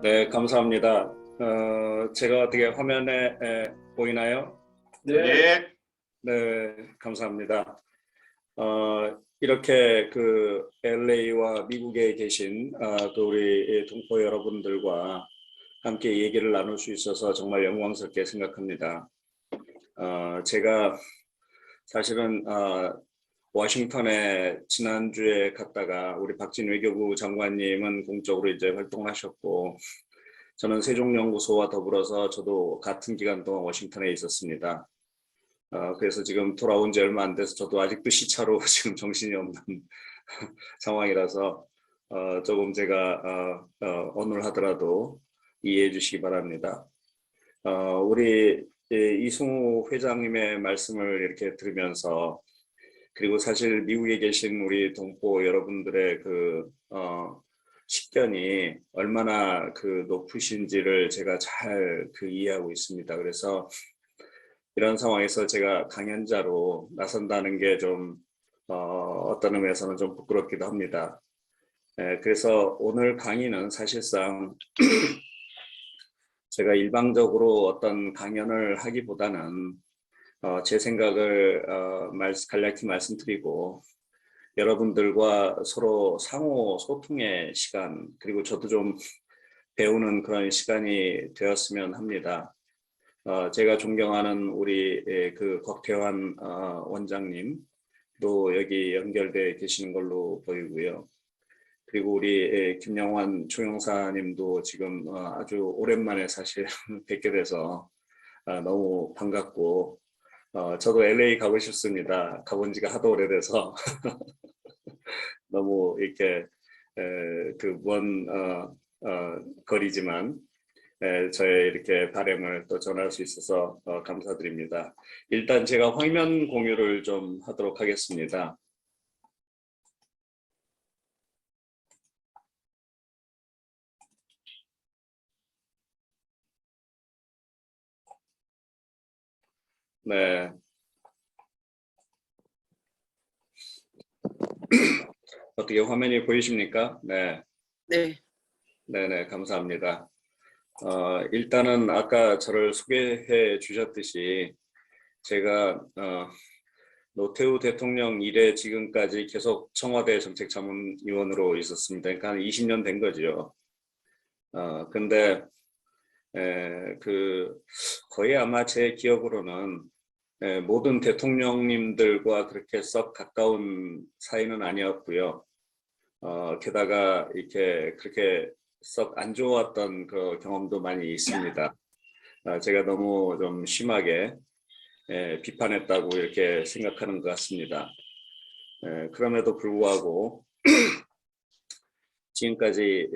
네, 감사합니다. 제가 어떻게 화면에 보이나요? 네. 네, 감사합니다. 이렇게 그 LA와 미국에 계신 그 우리 동포 여러분들과 함께 얘기를 나눌 수 있어서 정말 영광스럽게 생각합니다. 제가 사실은 워싱턴에 지난주에 갔다가 우리 박진 외교부 장관님은 공적으로 이제 활동하셨고 저는 세종연구소와 더불어서 저도 같은 기간 동안 워싱턴에 있었습니다. 그래서 지금 돌아온 지 얼마 안 돼서 저도 아직도 시차로 지금 정신이 없는 상황이라서 조금 제가 어눌하더라도 이해해 주시기 바랍니다. 우리 이승우 회장님의 말씀을 이렇게 들으면서 그리고 사실 미국에 계신 우리 동포 여러분들의 그 식견이 얼마나 그 높으신지를 제가 잘 이해하고 있습니다. 그래서 이런 상황에서 제가 강연자로 나선다는 게 좀 어떤 의미에서는 좀 부끄럽기도 합니다. 그래서 오늘 강의는 사실상 제가 일방적으로 어떤 강연을 하기보다는 제 생각을 간략히 말씀드리고 여러분들과 서로 상호 소통의 시간 그리고 저도 좀 배우는 그런 시간이 되었으면 합니다. 제가 존경하는 우리 그 곽태환 원장님도 여기 연결되어 계시는 걸로 보이고요. 그리고 우리 김영환 조영사님도 지금 아주 오랜만에 사실 뵙게 돼서 너무 반갑고 저도 LA 가고 싶습니다. 가본 지가 하도 오래돼서 너무 이렇게 그 먼 거리지만 저의 이렇게 바람을 또 전할 수 있어서 감사드립니다. 일단 제가 화면 공유를 좀 하도록 하겠습니다. 네. 어떻게 화면이 보이십니까? 네. 네. 네네, 감사합니다. 일단은 아까 저를 소개해 주셨듯이 제가 노태우 대통령 이래 지금까지 계속 청와대 정책자문위원으로 있었습니다. 그러니까 한 20년 된 거죠. 근데 그 거의 아마 제 기억으로는 모든 대통령님들과 그렇게 썩 가까운 사이는 아니었고요. 게다가 이렇게 그렇게 썩 안 좋았던 그 경험도 많이 있습니다. 제가 너무 좀 심하게 비판했다고 이렇게 생각하는 것 같습니다. 그럼에도 불구하고 지금까지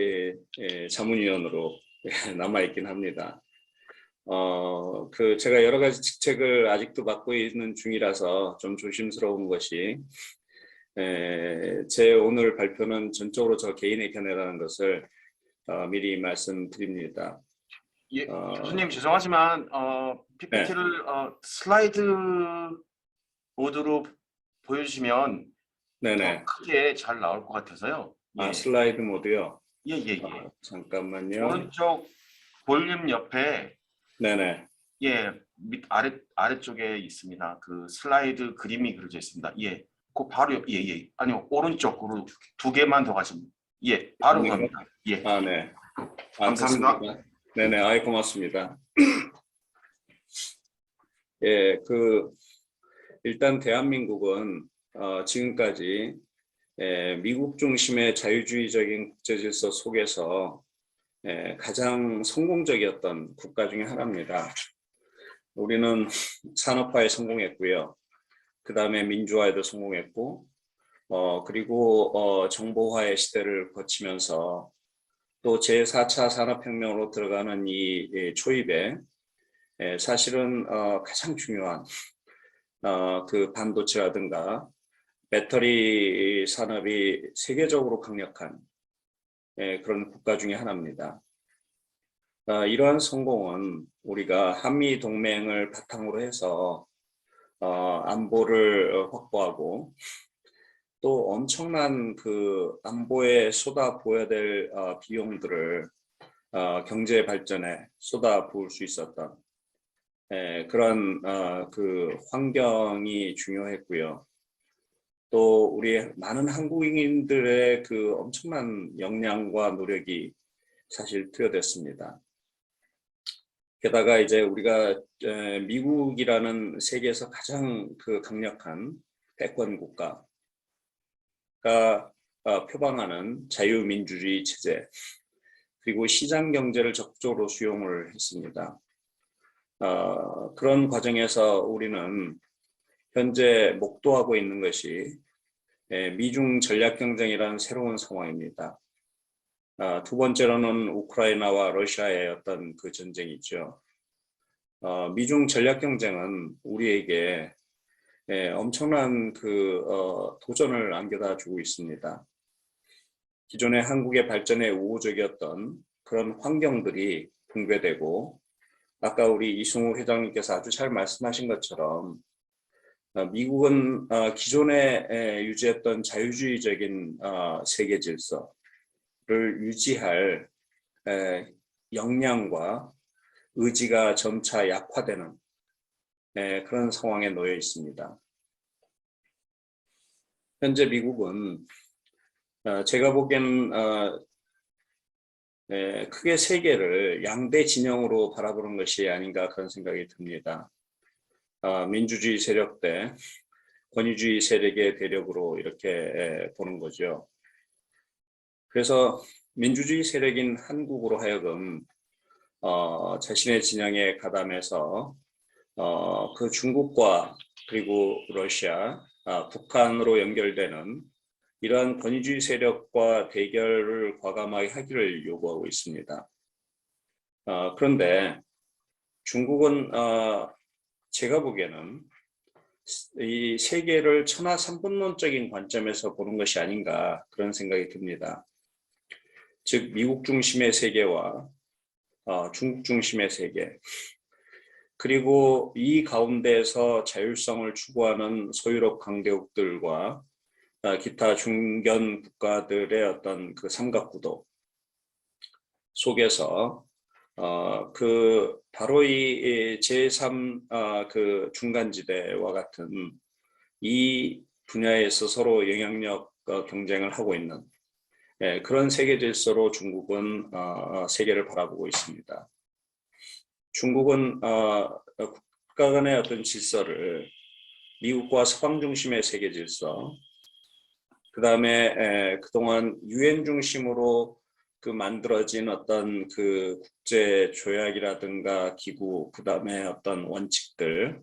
자문위원으로 남아있긴 합니다. 그 제가 여러 가지 직책을 아직도 맡고 있는 중이라서 좀 조심스러운 것이 제 오늘 발표는 전적으로 저 개인의 견해라는 것을 미리 말씀드립니다. 예, 교수님 죄송하지만 PPT를 슬라이드 모드로 보여주시면 네네. 더 크게 잘 나올 것 같아서요. 예. 슬라이드 모드요? 예. 잠깐만요. 오른쪽 볼륨 옆에 네네. 밑 아래쪽에 있습니다. 그 슬라이드 그림이 그려져 있습니다. 예. 그 바로 아니요, 오른쪽으로 두 개만 더 가시면 바로 갑니다. 예. 네. 감사합니다. 됐습니까? 네네. 고맙습니다. 예, 일단 대한민국은 지금까지 미국 중심의 자유주의적인 국제질서 속에서 가장 성공적이었던 국가 중에 하나입니다. 우리는 산업화에 성공했고요. 그 다음에 민주화에도 성공했고, 그리고 정보화의 시대를 거치면서 또 제4차 산업혁명으로 들어가는 이 초입에 사실은 가장 중요한 그 반도체라든가 배터리 산업이 세계적으로 강력한 그런 국가 중에 하나입니다. 이러한 성공은 우리가 한미 동맹을 바탕으로 해서 안보를 확보하고 또 엄청난 그 안보에 쏟아 부어야 될 비용들을 경제 발전에 쏟아부을 수 있었던 그런 그 환경이 중요했고요. 또 우리 많은 한국인들의 그 엄청난 역량과 노력이 사실 투여됐습니다. 게다가 이제 우리가 미국이라는 세계에서 가장 그 강력한 패권 국가가 표방하는 자유민주주의 체제 그리고 시장 경제를 적극적으로 수용을 했습니다. 그런 과정에서 우리는 현재 목도하고 있는 것이 미중 전략 경쟁이라는 새로운 상황입니다. 두 번째로는 우크라이나와 러시아의 어떤 그 전쟁이죠. 미중 전략 경쟁은 우리에게 엄청난 그 도전을 안겨다 주고 있습니다. 기존의 한국의 발전에 우호적이었던 그런 환경들이 붕괴되고 아까 우리 이승우 회장님께서 아주 잘 말씀하신 것처럼 미국은 기존에 유지했던 자유주의적인 세계 질서를 유지할 역량과 의지가 점차 약화되는 그런 상황에 놓여 있습니다. 현재 미국은 제가 보기엔 크게 세계를 양대 진영으로 바라보는 것이 아닌가 그런 생각이 듭니다. 민주주의 세력 대 권위주의 세력의 대력으로 이렇게 보는 거죠. 그래서 민주주의 세력인 한국으로 하여금 자신의 진영에 가담해서 그 중국과 그리고 러시아, 북한으로 연결되는 이러한 권위주의 세력과 대결을 과감하게 하기를 요구하고 있습니다. 그런데 중국은 제가 보기에는 이 세계를 천하삼분론적인 관점에서 보는 것이 아닌가 그런 생각이 듭니다. 즉 미국 중심의 세계와 중국 중심의 세계 그리고 이 가운데에서 자율성을 추구하는 소유럽 강대국들과 기타 중견 국가들의 어떤 그 삼각구도 속에서 그 바로 이 제3 그 중간지대와 같은 이 분야에서 서로 영향력 경쟁을 하고 있는 그런 세계 질서로 중국은 세계를 바라보고 있습니다. 중국은 국가 간의 어떤 질서를 미국과 서방 중심의 세계 질서, 그 다음에 그동안 유엔 중심으로 그 만들어진 어떤 그 국제 조약이라든가 기구, 그 다음에 어떤 원칙들,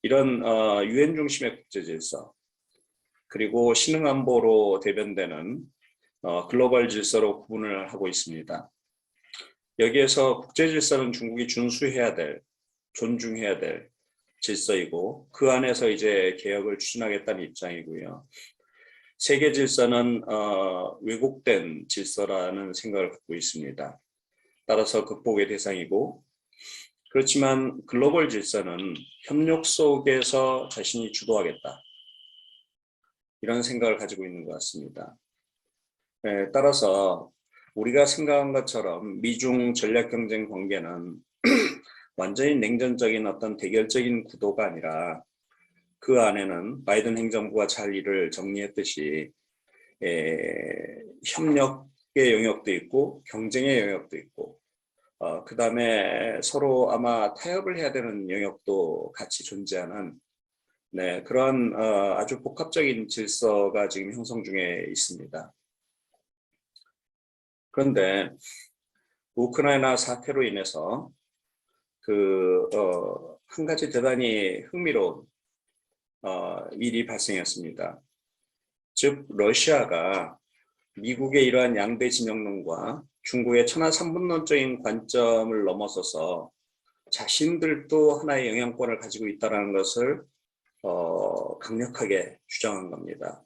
이런 유엔 중심의 국제 질서, 그리고 신흥안보로 대변되는 글로벌 질서로 구분을 하고 있습니다. 여기에서 국제 질서는 중국이 준수해야 될, 존중해야 될 질서이고 그 안에서 이제 개혁을 추진하겠다는 입장이고요. 세계 질서는 왜곡된 질서라는 생각을 갖고 있습니다. 따라서 극복의 대상이고 그렇지만 글로벌 질서는 협력 속에서 자신이 주도하겠다. 이런 생각을 가지고 있는 것 같습니다. 따라서 우리가 생각한 것처럼 미중 전략 경쟁 관계는 완전히 냉전적인 어떤 대결적인 구도가 아니라 그 안에는 바이든 행정부가 잘 일을 정리했듯이 협력의 영역도 있고 경쟁의 영역도 있고 그 다음에 서로 아마 타협을 해야 되는 영역도 같이 존재하는 그런 아주 복합적인 질서가 지금 형성 중에 있습니다. 그런데 우크라이나 사태로 인해서 한 가지 대단히 흥미로운 일이 발생했습니다. 즉 러시아가 미국의 이러한 양대 진영론과 중국의 천하삼분론적인 관점을 넘어서서 자신들도 하나의 영향권을 가지고 있다는 것을 강력하게 주장한 겁니다.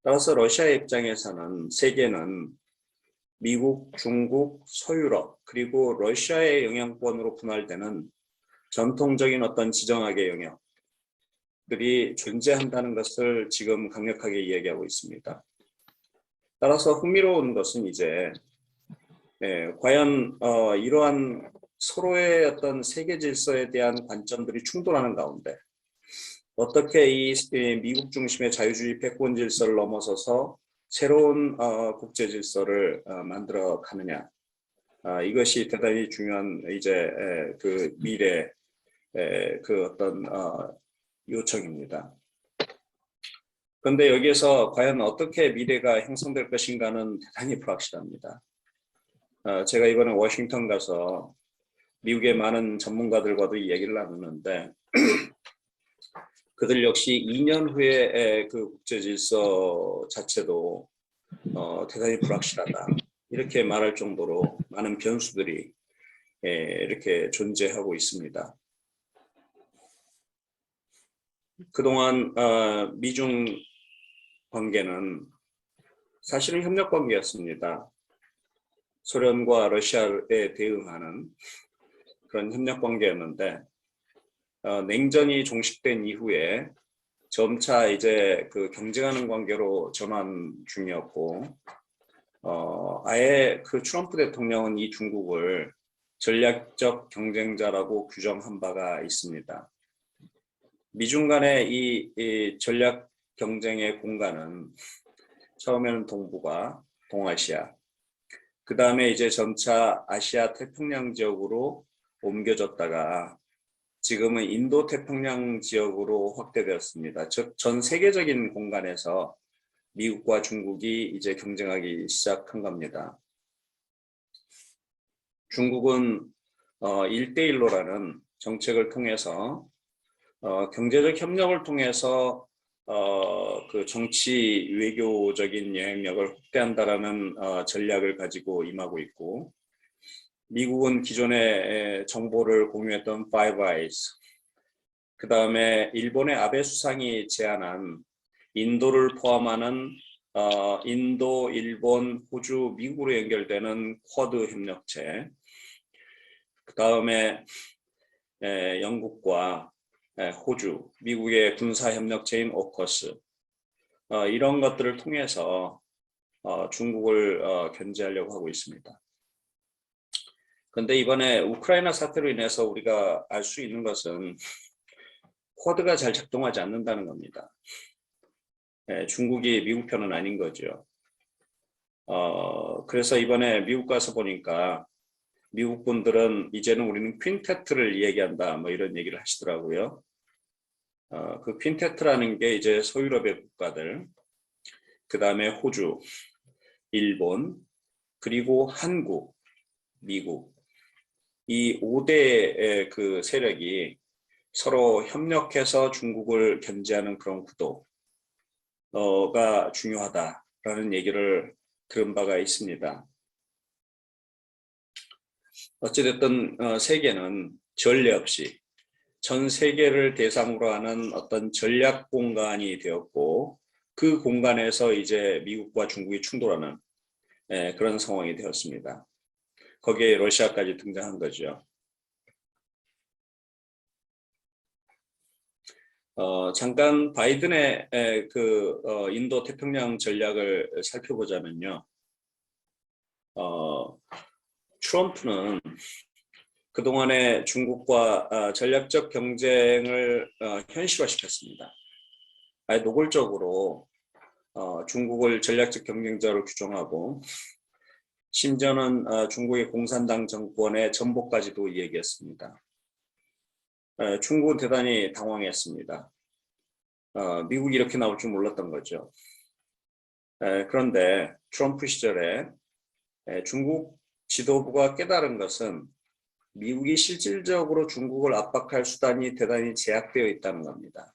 따라서 러시아의 입장에서는 세계는 미국, 중국, 서유럽 그리고 러시아의 영향권으로 분할되는 전통적인 어떤 지정학의 영역들이 존재한다는 것을 지금 강력하게 이야기하고 있습니다. 따라서 흥미로운 것은 이제 과연 이러한 서로의 어떤 세계 질서에 대한 관점들이 충돌하는 가운데 어떻게 이 미국 중심의 자유주의 패권 질서를 넘어서서 새로운 국제 질서를 만들어 가느냐. 이것이 대단히 중요한 이제 그 미래 그 어떤 요청입니다. 그런데 여기에서 과연 어떻게 미래가 형성될 것인가는 대단히 불확실합니다. 제가 이번에 워싱턴 가서 미국의 많은 전문가들과도 이 얘기를 나누는데 그들 역시 2년 후에 그 국제 질서 자체도 대단히 불확실하다. 이렇게 말할 정도로 많은 변수들이 이렇게 존재하고 있습니다. 그동안 미중 관계는 사실은 협력 관계였습니다. 소련과 러시아에 대응하는 그런 협력 관계였는데 냉전이 종식된 이후에 점차 이제 그 경쟁하는 관계로 전환 중이었고 아예 그 트럼프 대통령은 이 중국을 전략적 경쟁자라고 규정한 바가 있습니다. 미중 간의 이 전략 경쟁의 공간은 처음에는 동북아, 동아시아, 그 다음에 이제 점차 아시아 태평양 지역으로 옮겨졌다가 지금은 인도 태평양 지역으로 확대되었습니다. 즉 전 세계적인 공간에서 미국과 중국이 이제 경쟁하기 시작한 겁니다. 중국은 1대1로라는 정책을 통해서 경제적 협력을 통해서 그 정치 외교적인 영향력을 확대한다라는 전략을 가지고 임하고 있고 미국은 기존에 정보를 공유했던 Five Eyes, 그 다음에 일본의 아베 수상이 제안한 인도를 포함하는 인도, 일본, 호주, 미국으로 연결되는 쿼드 협력체, 그 다음에 영국과 호주, 미국의 군사 협력체인 오커스, 이런 것들을 통해서 중국을 견제하려고 하고 있습니다. 그런데 이번에 우크라이나 사태로 인해서 우리가 알 수 있는 것은 쿼드가 잘 작동하지 않는다는 겁니다. 중국이 미국 편은 아닌 거죠. 그래서 이번에 미국 가서 보니까 미국 분들은 이제는 우리는 퀸테트를 얘기한다 뭐 이런 얘기를 하시더라고요. 그 퀸테트라는 게 이제 소유럽의 국가들, 그 다음에 호주, 일본, 그리고 한국, 미국, 이 5대의 그 세력이 서로 협력해서 중국을 견제하는 그런 구도가 중요하다라는 얘기를 들은 바가 있습니다. 어찌됐든 세계는 전례 없이 전 세계를 대상으로 하는 어떤 전략 공간이 되었고 그 공간에서 이제 미국과 중국이 충돌하는 그런 상황이 되었습니다. 거기에 러시아까지 등장한 거죠. 잠깐 바이든의 그 인도 태평양 전략을 살펴보자면요. 트럼프는 그동안에 중국과 전략적 경쟁을 현실화시켰습니다. 아예 노골적으로 중국을 전략적 경쟁자로 규정하고 심지어는 중국의 공산당 정권의 전복까지도 얘기했습니다. 중국은 대단히 당황했습니다. 미국이 이렇게 나올 줄 몰랐던 거죠. 그런데 트럼프 시절에 중국 지도부가 깨달은 것은 미국이 실질적으로 중국을 압박할 수단이 대단히 제약되어 있다는 겁니다.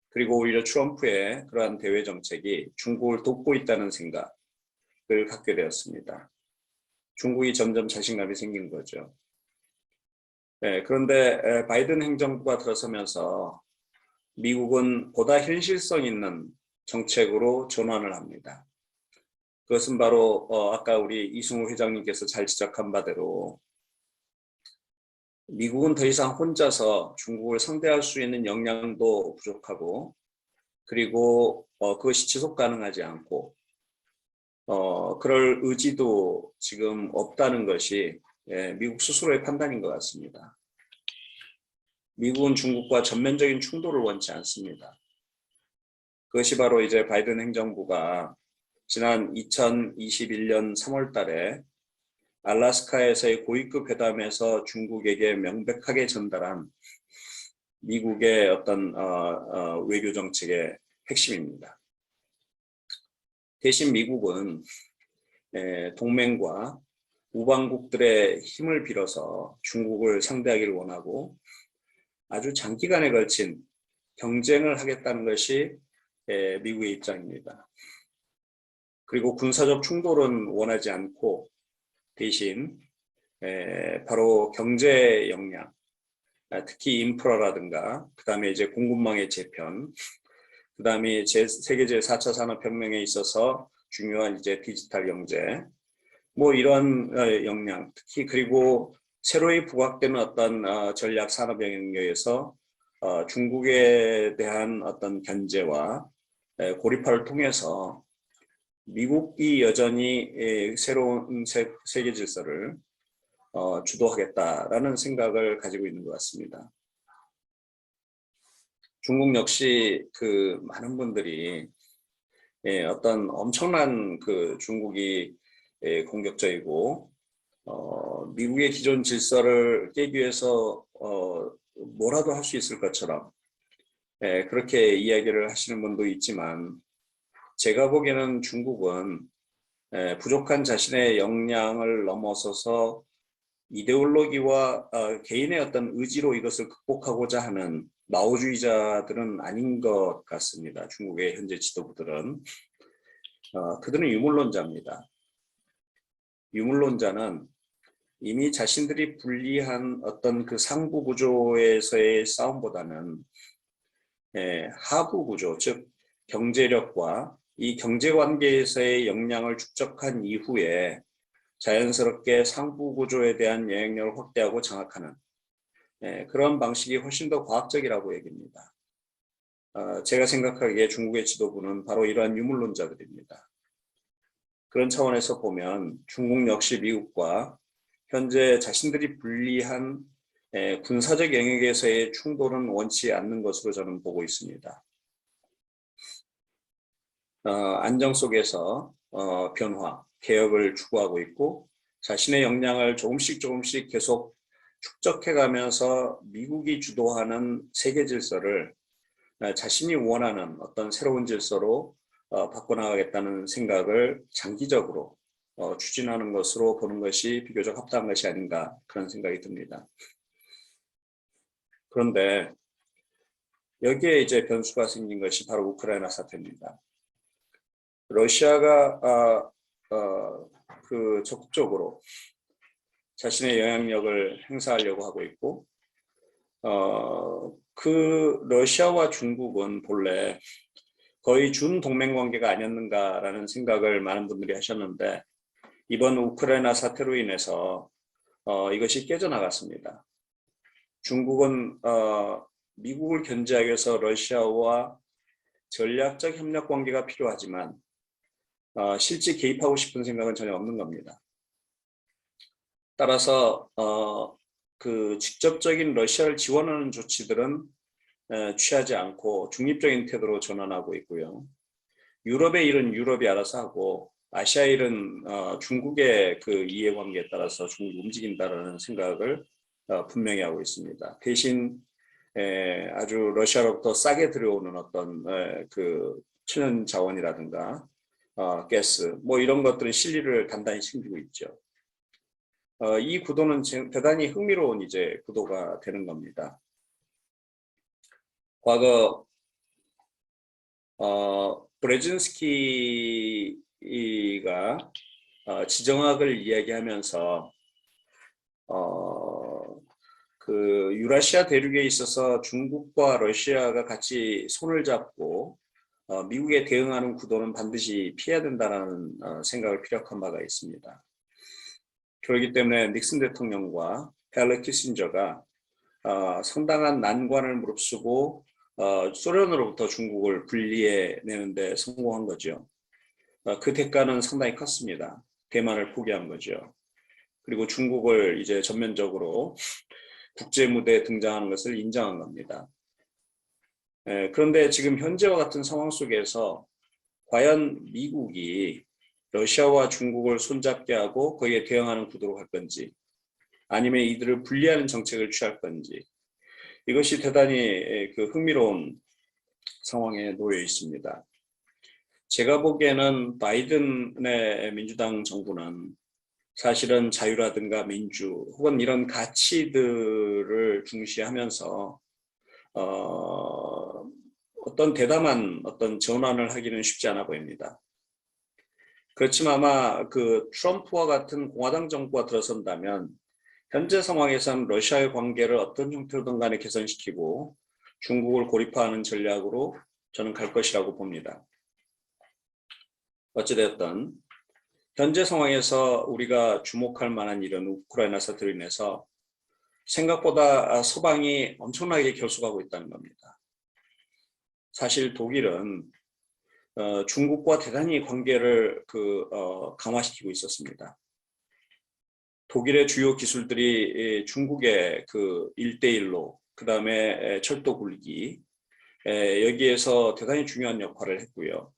그리고 오히려 트럼프의 그러한 대외 정책이 중국을 돕고 있다는 생각을 갖게 되었습니다. 중국이 점점 자신감이 생긴 거죠. 그런데 바이든 행정부가 들어서면서 미국은 보다 현실성 있는 정책으로 전환을 합니다. 그것은 바로 아까 우리 이승우 회장님께서 잘 지적한 바대로 미국은 더 이상 혼자서 중국을 상대할 수 있는 역량도 부족하고 그리고 그것이 지속 가능하지 않고 그럴 의지도 지금 없다는 것이 미국 스스로의 판단인 것 같습니다. 미국은 중국과 전면적인 충돌을 원치 않습니다. 그것이 바로 이제 바이든 행정부가 지난 2021년 3월 달에 알래스카에서의 고위급 회담에서 중국에게 명백하게 전달한 미국의 어떤 외교 정책의 핵심입니다. 대신 미국은 동맹과 우방국들의 힘을 빌어서 중국을 상대하기를 원하고 아주 장기간에 걸친 경쟁을 하겠다는 것이 미국의 입장입니다. 그리고 군사적 충돌은 원하지 않고 대신 바로 경제 역량, 특히 인프라라든가 그 다음에 이제 공급망의 재편, 그 다음에 세계 제4차 산업혁명에 있어서 중요한 이제 디지털 경제, 뭐 이런 역량, 특히 그리고 새로이 부각되는 어떤 전략 산업 영역에서 중국에 대한 어떤 견제와 고립화를 통해서 미국이 여전히 새로운 세계 질서를 주도하겠다라는 생각을 가지고 있는 것 같습니다. 중국 역시 그 많은 분들이 어떤 엄청난 그 중국이 공격적이고 미국의 기존 질서를 깨기 위해서 뭐라도 할 수 있을 것처럼 그렇게 이야기를 하시는 분도 있지만 제가 보기에는 중국은 부족한 자신의 역량을 넘어서서 이데올로기와 개인의 어떤 의지로 이것을 극복하고자 하는 마오주의자들은 아닌 것 같습니다. 중국의 현재 지도부들은. 그들은 유물론자입니다. 유물론자는 이미 자신들이 불리한 어떤 그 상부 구조에서의 싸움보다는 하부 구조, 즉 경제력과 이 경제 관계에서의 역량을 축적한 이후에 자연스럽게 상부 구조에 대한 영향력을 확대하고 장악하는 그런 방식이 훨씬 더 과학적이라고 얘기합니다. 제가 생각하기에 중국의 지도부는 바로 이러한 유물론자들입니다. 그런 차원에서 보면 중국 역시 미국과 현재 자신들이 불리한 군사적 영역에서의 충돌은 원치 않는 것으로 저는 보고 있습니다. 안정 속에서 변화, 개혁을 추구하고 있고 자신의 역량을 조금씩 계속 축적해가면서 미국이 주도하는 세계 질서를 자신이 원하는 어떤 새로운 질서로 바꿔나가겠다는 생각을 장기적으로 추진하는 것으로 보는 것이 비교적 합당한 것이 아닌가 그런 생각이 듭니다. 그런데 여기에 이제 변수가 생긴 것이 바로 우크라이나 사태입니다. 러시아가 그 적극적으로 자신의 영향력을 행사하려고 하고 있고 그 러시아와 중국은 본래 거의 준동맹 관계가 아니었는가라는 생각을 많은 분들이 하셨는데 이번 우크라이나 사태로 인해서 이것이 깨져나갔습니다. 중국은 미국을 견제하기 위해서 러시아와 전략적 협력 관계가 필요하지만 실제 개입하고 싶은 생각은 전혀 없는 겁니다. 따라서 그 직접적인 러시아를 지원하는 조치들은 취하지 않고 중립적인 태도로 전환하고 있고요. 유럽의 일은 유럽이 알아서 하고 아시아 일은 중국의 그 이해관계에 따라서 중국이 움직인다는 생각을 분명히 하고 있습니다. 대신 아주 러시아로부터 싸게 들어오는 어떤 그 천연 자원이라든가 가스 뭐 이런 것들은 실리를 단단히 챙기고 있죠. 이 구도는 대단히 흥미로운 이제 구도가 되는 겁니다. 과거 브레진스키가 지정학을 이야기하면서 그 유라시아 대륙에 있어서 중국과 러시아가 같이 손을 잡고 미국에 대응하는 구도는 반드시 피해야 된다는 생각을 피력한 바가 있습니다. 그렇기 때문에 닉슨 대통령과 헨리 키신저가 상당한 난관을 무릅쓰고 소련으로부터 중국을 분리해내는 데 성공한 거죠. 그 대가는 상당히 컸습니다. 대만을 포기한 거죠. 그리고 중국을 이제 전면적으로 국제 무대에 등장하는 것을 인정한 겁니다. 그런데 지금 현재와 같은 상황 속에서 과연 미국이 러시아와 중국을 손잡게 하고 거기에 대응하는 구도로 갈 건지, 아니면 이들을 분리하는 정책을 취할 건지, 이것이 대단히 그 흥미로운 상황에 놓여 있습니다. 제가 보기에는 바이든의 민주당 정부는 사실은 자유라든가 민주 혹은 이런 가치들을 중시하면서 어떤 대담한 어떤 전환을 하기는 쉽지 않아 보입니다. 그렇지만 아마 그 트럼프와 같은 공화당 정부가 들어선다면 현재 상황에서는 러시아의 관계를 어떤 형태로든 간에 개선시키고 중국을 고립화하는 전략으로 저는 갈 것이라고 봅니다. 어찌되었든 현재 상황에서 우리가 주목할 만한 일은 우크라이나 사태로 인해서 생각보다 서방이 엄청나게 결속하고 있다는 겁니다. 사실 독일은 중국과 대단히 관계를 강화시키고 있었습니다. 독일의 주요 기술들이 중국의 그 1대1로, 그 다음에 철도 굴기, 여기에서 대단히 중요한 역할을 했고요.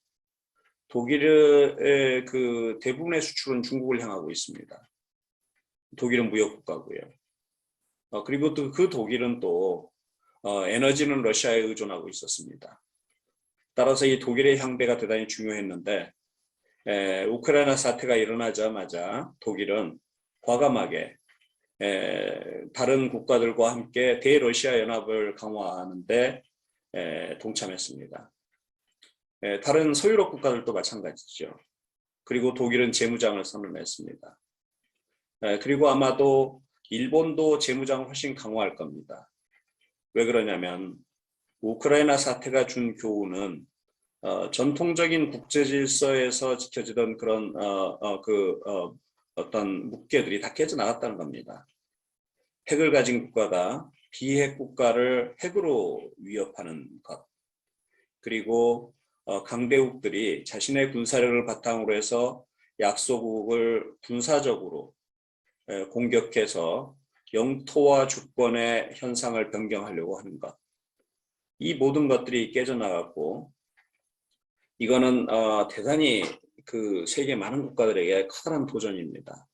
독일의 그 대부분의 수출은 중국을 향하고 있습니다. 독일은 무역국가고요. 그리고 또 그 독일은 또 에너지는 러시아에 의존하고 있었습니다. 따라서 이 독일의 향배가 대단히 중요했는데 우크라이나 사태가 일어나자마자 독일은 과감하게 다른 국가들과 함께 대러시아 연합을 강화하는데 동참했습니다. 다른 서유럽 국가들도 마찬가지죠. 그리고 독일은 재무장을 선언했습니다. 그리고 아마도 일본도 재무장을 훨씬 강화할 겁니다. 왜 그러냐면 우크라이나 사태가 준 교훈은 전통적인 국제 질서에서 지켜지던 그런 어떤 묵계들이 다 깨져나갔다는 겁니다. 핵을 가진 국가가 비핵 국가를 핵으로 위협하는 것, 그리고 강대국들이 자신의 군사력을 바탕으로 해서 약소국을 군사적으로 공격해서 영토와 주권의 현상을 변경하려고 하는 것, 이 모든 것들이 깨져나갔고, 이거는 대단히 그 세계 많은 국가들에게 커다란 도전입니다.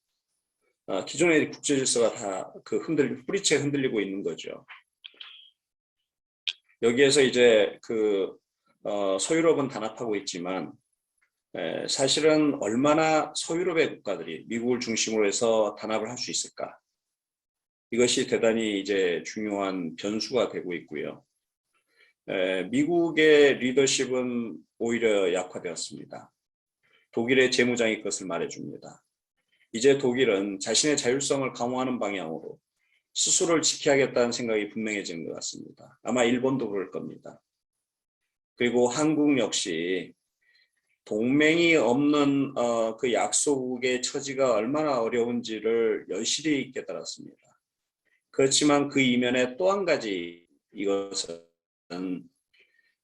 기존의 국제 질서가 다 그 뿌리채 흔들리고 있는 거죠. 여기에서 이제 서유럽은 단합하고 있지만 사실은 얼마나 서유럽의 국가들이 미국을 중심으로 해서 단합을 할 수 있을까? 이것이 대단히 이제 중요한 변수가 되고 있고요. 미국의 리더십은 오히려 약화되었습니다. 독일의 재무장이 그것을 말해줍니다. 이제 독일은 자신의 자율성을 강화하는 방향으로 스스로를 지켜야겠다는 생각이 분명해진 것 같습니다. 아마 일본도 그럴 겁니다. 그리고 한국 역시 동맹이 없는 그 약소국의 처지가 얼마나 어려운지를 여실히 깨달았습니다. 그렇지만 그 이면에 또 한 가지, 이것은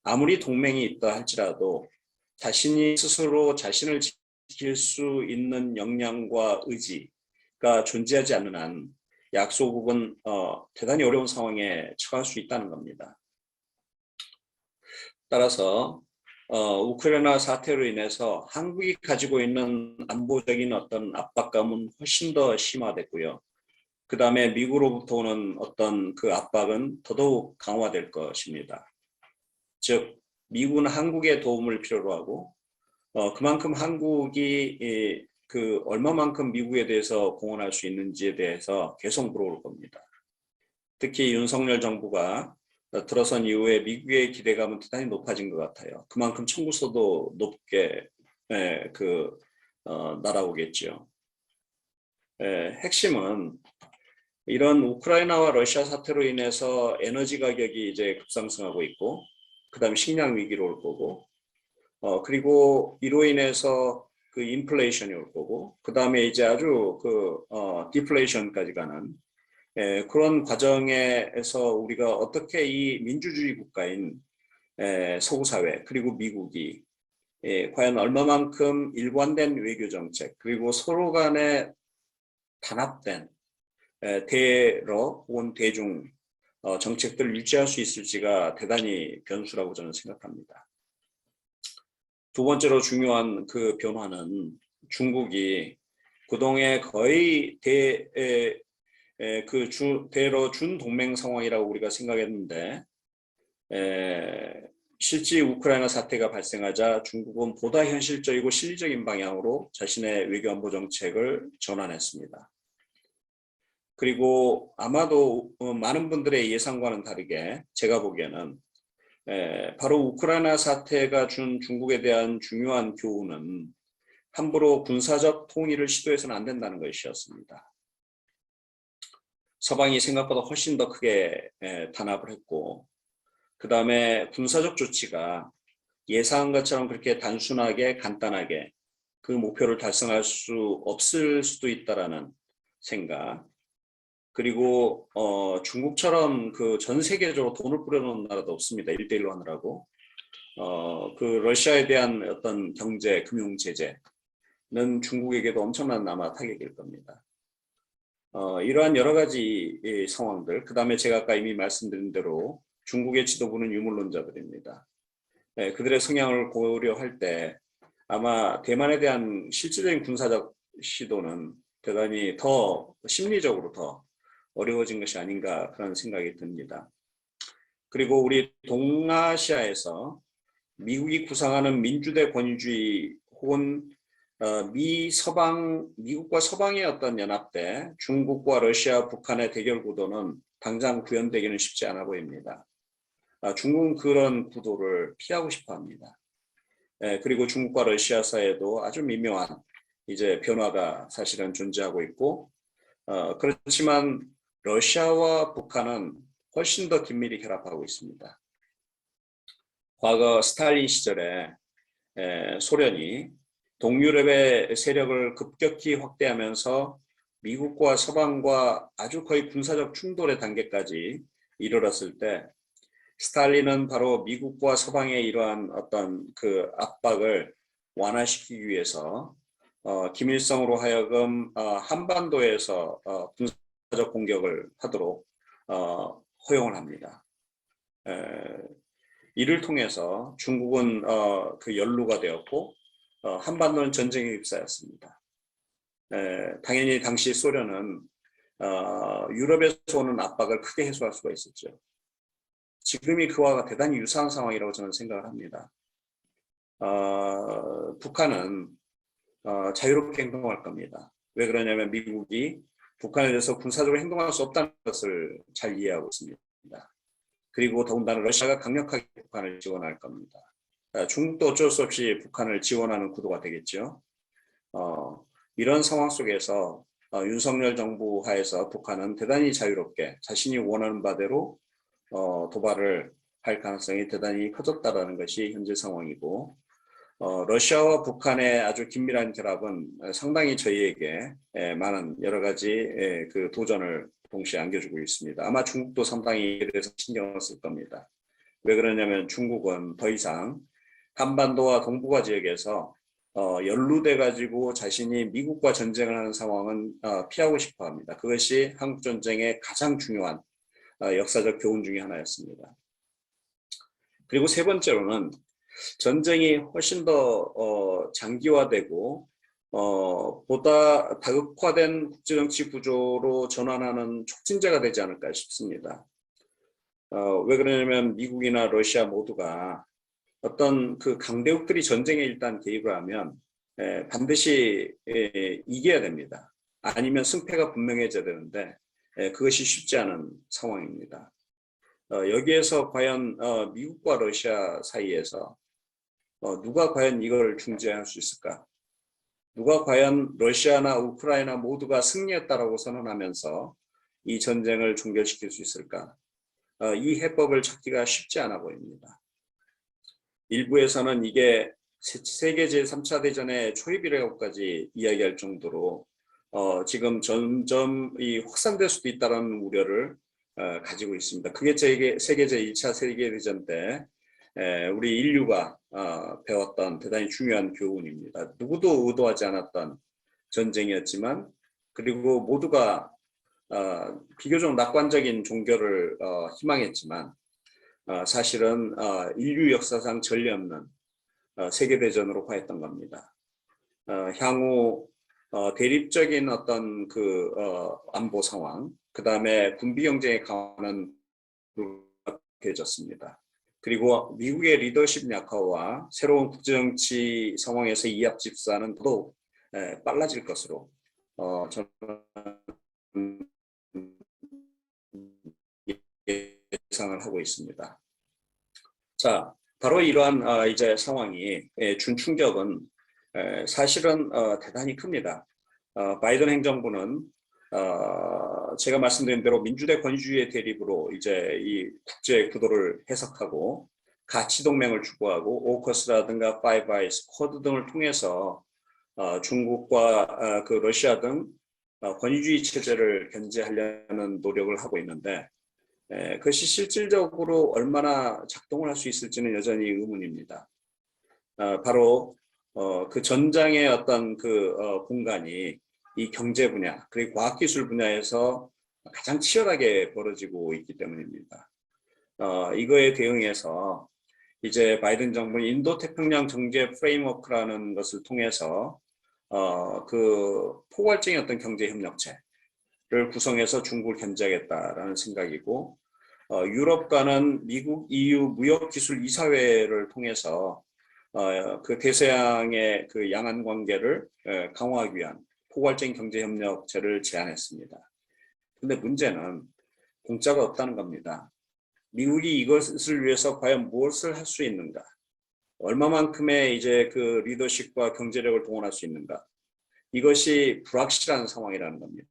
아무리 동맹이 있다 할지라도 자신이 스스로 자신을 지킬 수 있는 역량과 의지가 존재하지 않는 한 약소국은 대단히 어려운 상황에 처할 수 있다는 겁니다. 따라서 우크라이나 사태로 인해서 한국이 가지고 있는 안보적인 어떤 압박감은 훨씬 더 심화됐고요. 그 다음에 미국으로부터 오는 어떤 그 압박은 더더욱 강화될 것입니다. 즉 미국은 한국의 도움을 필요로 하고 그만큼 한국이 얼마만큼 미국에 대해서 공헌할 수 있는지에 대해서 계속 물어볼 겁니다. 특히 윤석열 정부가 들어선 이후에 미국의 기대감은 대단히 높아진 것 같아요. 그만큼 청구서도 높게 날아오겠죠. 핵심은 이런 우크라이나와 러시아 사태로 인해서 에너지 가격이 이제 급상승하고 있고, 그 다음에 식량 위기로 올 거고, 그리고 이로 인해서 그 인플레이션이 올 거고, 그 다음에 이제 아주 디플레이션까지 가는 그런 과정에서 우리가 어떻게 이 민주주의 국가인 서구 사회 그리고 미국이 과연 얼마만큼 일관된 외교 정책 그리고 서로 간에 단합된 대러 혹은 대중 정책들을 유지할 수 있을지가 대단히 변수라고 저는 생각합니다. 두 번째로 중요한 그 변화는 중국이 그동안 거의 대러 준동맹 상황이라고 우리가 생각했는데 실제 우크라이나 사태가 발생하자 중국은 보다 현실적이고 실리적인 방향으로 자신의 외교안보 정책을 전환했습니다. 그리고 아마도 많은 분들의 예상과는 다르게 제가 보기에는 바로 우크라이나 사태가 준 중국에 대한 중요한 교훈은 함부로 군사적 통일을 시도해서는 안 된다는 것이었습니다. 서방이 생각보다 훨씬 더 크게 단합을 했고 그 다음에 군사적 조치가 예상한 것처럼 그렇게 단순하게 간단하게 그 목표를 달성할 수 없을 수도 있다라는 생각 그리고 중국처럼 그 전 세계적으로 돈을 뿌려놓은 나라도 없습니다. 1대1로 하느라고 그 러시아에 대한 어떤 경제 금융 제재는 중국에게도 엄청난 아마 타격일 겁니다. 이러한 여러 가지 상황들 그 다음에 제가 아까 이미 말씀드린 대로 중국의 지도부는 유물론자들입니다. 그들의 성향을 고려할 때 아마 대만에 대한 실질적인 군사적 시도는 대단히 더 심리적으로 더 어려워진 것이 아닌가 그런 생각이 듭니다. 그리고 우리 동아시아에서 미국이 구상하는 민주대 권위주의 혹은 미국과 서방의 어떤 연합대, 중국과 러시아, 북한의 대결 구도는 당장 구현되기는 쉽지 않아 보입니다. 중국은 그런 구도를 피하고 싶어 합니다. 그리고 중국과 러시아 사이에도 아주 미묘한 이제 변화가 사실은 존재하고 있고, 그렇지만 러시아와 북한은 훨씬 더 긴밀히 결합하고 있습니다. 과거 스탈린 시절에 소련이 동유럽의 세력을 급격히 확대하면서 미국과 서방과 아주 거의 군사적 충돌의 단계까지 이르렀을 때 스탈린은 바로 미국과 서방의 이러한 어떤 그 압박을 완화시키기 위해서 김일성으로 하여금 한반도에서 군사적 공격을 하도록 허용을 합니다. 이를 통해서 중국은 그 연루가 되었고 한반도는 전쟁에 휩싸였습니다. 당연히 당시 소련은 유럽에서 오는 압박을 크게 해소할 수가 있었죠. 지금이 그와 대단히 유사한 상황이라고 저는 생각을 합니다. 북한은 자유롭게 행동할 겁니다. 왜 그러냐면 미국이 북한에 대해서 군사적으로 행동할 수 없다는 것을 잘 이해하고 있습니다. 그리고 더군다나 러시아가 강력하게 북한을 지원할 겁니다. 중국도 어쩔 수 없이 북한을 지원하는 구도가 되겠죠. 이런 상황 속에서 윤석열 정부 하에서 북한은 대단히 자유롭게 자신이 원하는 바대로 도발을 할 가능성이 대단히 커졌다라는 것이 현재 상황이고 러시아와 북한의 아주 긴밀한 결합은 상당히 저희에게 많은 여러 가지 그 도전을 동시에 안겨주고 있습니다. 아마 중국도 상당히 이에 대해서 신경을 쓸 겁니다. 왜 그러냐면 중국은 더 이상 한반도와 동북아 지역에서 연루돼 가지고 자신이 미국과 전쟁을 하는 상황은 피하고 싶어 합니다. 그것이 한국 전쟁의 가장 중요한 역사적 교훈 중에 하나였습니다. 그리고 세 번째로는 전쟁이 훨씬 더 장기화되고 보다 다극화된 국제정치 구조로 전환하는 촉진제가 되지 않을까 싶습니다. 왜 그러냐면 미국이나 러시아 모두가 어떤 그 강대국들이 전쟁에 일단 개입을 하면 반드시 이겨야 됩니다. 아니면 승패가 분명해져야 되는데 그것이 쉽지 않은 상황입니다. 여기에서 과연 미국과 러시아 사이에서 누가 과연 이걸 중재할 수 있을까? 누가 과연 러시아나 우크라이나 모두가 승리했다라고 선언하면서 이 전쟁을 종결시킬 수 있을까? 이 해법을 찾기가 쉽지 않아 보입니다. 일부에서는 이게 세계 제3차 대전의 초입이라고까지 이야기할 정도로 지금 점점 확산될 수도 있다는 우려를 가지고 있습니다. 그게 세계 제1차 세계대전 때 우리 인류가 배웠던 대단히 중요한 교훈입니다. 누구도 의도하지 않았던 전쟁이었지만 그리고 모두가 비교적 낙관적인 종교를 희망했지만 사실은 인류 역사상 전례 없는 세계대전으로 화했던 겁니다. 향후 대립적인 어떤 그 안보 상황, 그 다음에 군비 경쟁의 강화는 불가피해졌습니다. 그리고 미국의 리더십 약화와 새로운 국제정치 상황에서 이합 집산은 더욱 빨라질 것으로 저는 예상을 하고 있습니다. 자, 바로 이러한 이제 상황이 준 충격은 사실은 대단히 큽니다. 바이든 행정부는 제가 말씀드린 대로 민주대 권위주의의 대립으로 이제 이 국제 구도를 해석하고 가치 동맹을 추구하고 오커스라든가 파이브 아이스, 쿼드 등을 통해서 중국과 그 러시아 등 권위주의 체제를 견제하려는 노력을 하고 있는데 그것이 실질적으로 얼마나 작동을 할 수 있을지는 여전히 의문입니다. 바로 그 전장의 어떤 그 공간이 이 경제 분야 그리고 과학기술 분야에서 가장 치열하게 벌어지고 있기 때문입니다. 이거에 대응해서 이제 바이든 정부는 인도태평양 경제 프레임워크라는 것을 통해서 그 포괄적인 어떤 경제 협력체를 구성해서 중국을 견제하겠다라는 생각이고 유럽과는 미국, EU 무역기술 이사회를 통해서 그 대서양의 그 양안 관계를 강화하기 위한 포괄적인 경제협력체를 제안했습니다. 그런데 문제는 공짜가 없다는 겁니다. 미국이 이것을 위해서 과연 무엇을 할 수 있는가? 얼마만큼의 이제 그 리더십과 경제력을 동원할 수 있는가? 이것이 불확실한 상황이라는 겁니다.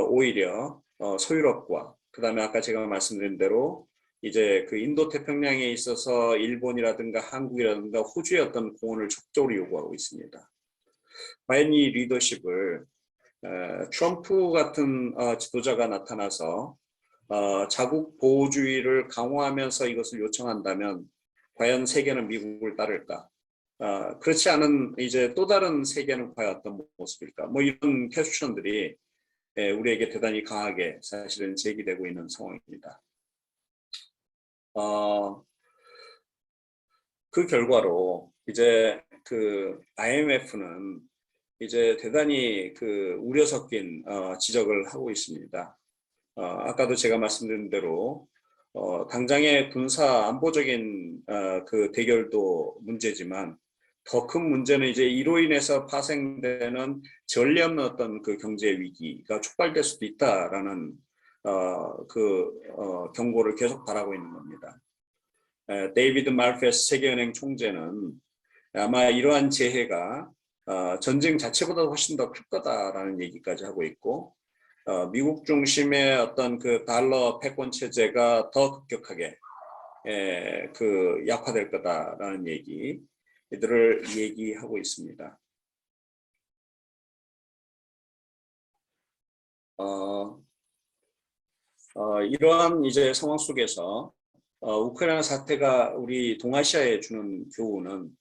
오히려 서유럽과 그 다음에 아까 제가 말씀드린 대로 이제 그 인도태평양에 있어서 일본이라든가 한국이라든가 호주의 어떤 공헌을 적극적으로 요구하고 있습니다. 과연 이 리더십을 트럼프 같은 지도자가 나타나서 자국 보호주의를 강화하면서 이것을 요청한다면 과연 세계는 미국을 따를까? 그렇지 않은 이제 또 다른 세계는 과연 어떤 모습일까? 뭐 이런 퀘스천들이 우리에게 대단히 강하게 사실은 제기되고 있는 상황입니다. 그 결과로 이제 그 IMF는 이제 대단히 그 우려 섞인 지적을 하고 있습니다. 아까도 제가 말씀드린 대로 당장의 군사 안보적인 그 대결도 문제지만 더 큰 문제는 이제 이로 인해서 파생되는 전례 없는 어떤 그 경제 위기가 촉발될 수도 있다라는 경고를 계속 바라고 있는 겁니다. 데이비드 말페스 세계은행 총재는 아마 이러한 재해가 전쟁 자체보다 훨씬 더 클 거다라는 얘기까지 하고 있고 미국 중심의 어떤 그 달러 패권 체제가 더 급격하게 그 약화될 거다라는 얘기들을 얘기하고 있습니다. 이러한 이제 상황 속에서 우크라이나 사태가 우리 동아시아에 주는 교훈은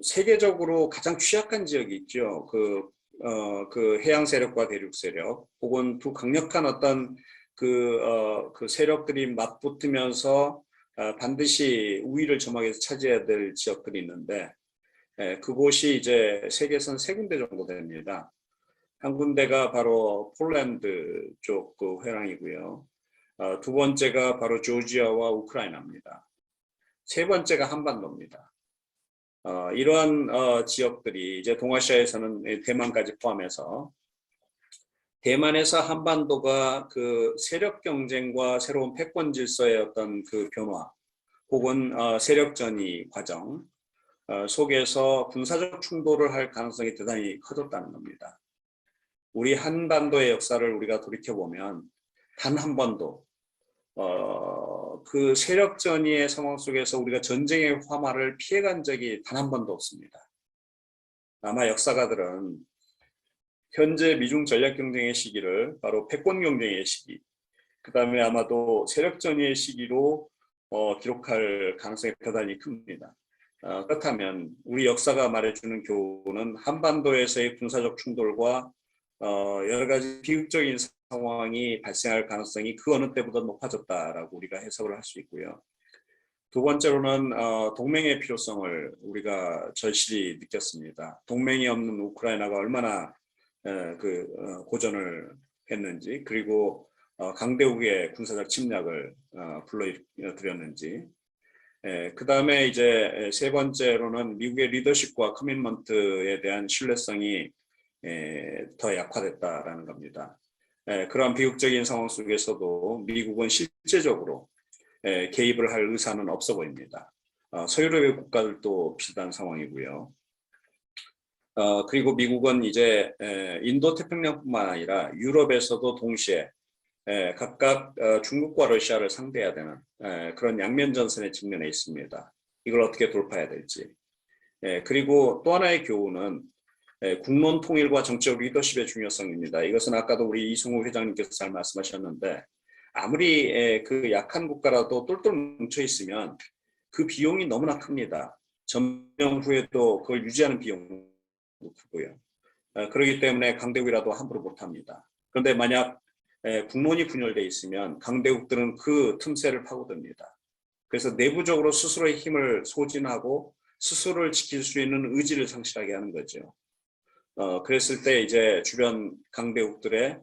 세계적으로 가장 취약한 지역이 있죠. 그 해양 세력과 대륙 세력, 혹은 두 강력한 어떤 그 세력들이 맞붙으면서 반드시 우위를 점하게 차지해야 될 지역들이 있는데 그곳이 이제 세계에서는 세 군데 정도 됩니다. 한 군데가 바로 폴란드 쪽 그 회랑이고요. 두 번째가 바로 조지아와 우크라이나입니다. 세 번째가 한반도입니다. 이러한 지역들이 이제 동아시아에서는 대만까지 포함해서 대만에서 한반도가 그 세력 경쟁과 새로운 패권 질서의 어떤 그 변화 혹은 세력 전이 과정 속에서 군사적 충돌을 할 가능성이 대단히 커졌다는 겁니다. 우리 한반도의 역사를 우리가 돌이켜보면 단 한 번도 그 세력 전이의 상황 속에서 우리가 전쟁의 화마를 피해간 적이 단 한 번도 없습니다. 아마 역사가들은 현재 미중 전략 경쟁의 시기를 바로 패권 경쟁의 시기, 그다음에 아마도 세력전의 시기로 기록할 가능성이 대단히 큽니다. 그렇다면 우리 역사가 말해주는 교훈은 한반도에서의 군사적 충돌과 여러 가지 비극적인 상황이 발생할 가능성이 그 어느 때보다 높아졌다라고 우리가 해석을 할 수 있고요. 두 번째로는 동맹의 필요성을 우리가 절실히 느꼈습니다. 동맹이 없는 우크라이나가 얼마나 고전을 했는지, 그리고 강대국의 군사적 침략을 불러들였는지. 그 다음에 이제 세 번째로는 미국의 리더십과 커미트먼트에 대한 신뢰성이 더 약화됐다라는 겁니다. 그러한 비극적인 상황 속에서도 미국은 실제적으로 개입을 할 의사는 없어 보입니다. 서유럽의 국가들도 비슷한 상황이고요. 그리고 미국은 이제 인도 태평양뿐만 아니라 유럽에서도 동시에 각각 중국과 러시아를 상대해야 되는 그런 양면 전선에 직면해 있습니다. 이걸 어떻게 돌파해야 될지. 그리고 또 하나의 교훈은 국론 통일과 정치적 리더십의 중요성입니다. 이것은 아까도 우리 이승우 회장님께서 잘 말씀하셨는데, 아무리 그 약한 국가라도 똘똘 뭉쳐 있으면 그 비용이 너무나 큽니다. 점령 후에도 그걸 유지하는 비용도 크고요. 그렇기 때문에 강대국이라도 함부로 못합니다. 그런데 만약 국론이 분열되어 있으면 강대국들은 그 틈새를 파고듭니다. 그래서 내부적으로 스스로의 힘을 소진하고 스스로를 지킬 수 있는 의지를 상실하게 하는 거죠. 그랬을 때 이제 주변 강대국들의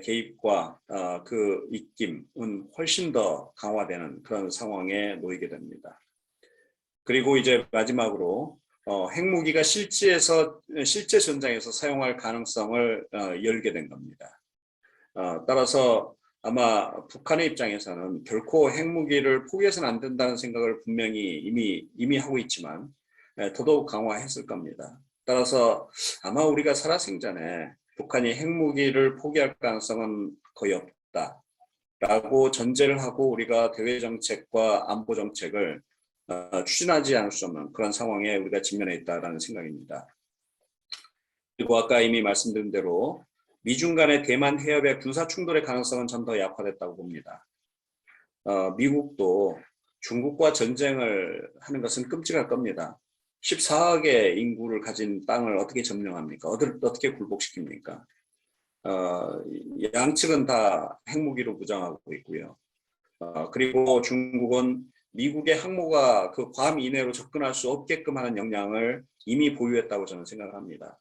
개입과 그 입김은 훨씬 더 강화되는 그런 상황에 놓이게 됩니다. 그리고 이제 마지막으로 핵무기가 실제 전장에서 사용할 가능성을 열게 된 겁니다. 따라서 아마 북한의 입장에서는 결코 핵무기를 포기해서는 안 된다는 생각을 분명히 이미 하고 있지만 더더욱 강화했을 겁니다. 따라서 아마 우리가 살아생전에 북한이 핵무기를 포기할 가능성은 거의 없다라고 전제를 하고 우리가 대외정책과 안보정책을 추진하지 않을 수 없는 그런 상황에 우리가 직면해 있다는 생각입니다. 그리고 아까 이미 말씀드린 대로 미중 간의 대만 해협의 군사 충돌의 가능성은 좀 더 약화됐다고 봅니다. 미국도 중국과 전쟁을 하는 것은 끔찍할 겁니다. 14억의 인구를 가진 땅을 어떻게 점령합니까? 어떻게 굴복시킵니까? 양측은 다 핵무기로 무장하고 있고요. 그리고 중국은 미국의 항모가 그 괌 이내로 접근할 수 없게끔 하는 역량을 이미 보유했다고 저는 생각합니다.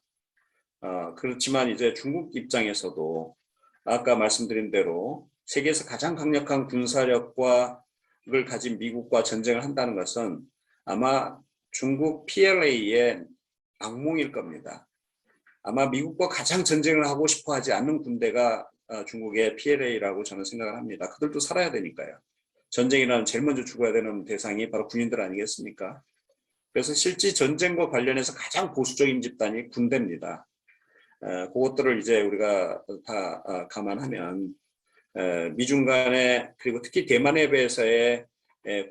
그렇지만 이제 중국 입장에서도 아까 말씀드린 대로 세계에서 가장 강력한 군사력을 가진 미국과 전쟁을 한다는 것은 아마 중국 PLA의 악몽일 겁니다. 아마 미국과 가장 전쟁을 하고 싶어 하지 않는 군대가 중국의 PLA라고 저는 생각을 합니다. 그들도 살아야 되니까요. 전쟁이라면 제일 먼저 죽어야 되는 대상이 바로 군인들 아니겠습니까? 그래서 실제 전쟁과 관련해서 가장 보수적인 집단이 군대입니다. 그것들을 이제 우리가 다 감안하면 미중 간의 그리고 특히 대만 해협에서의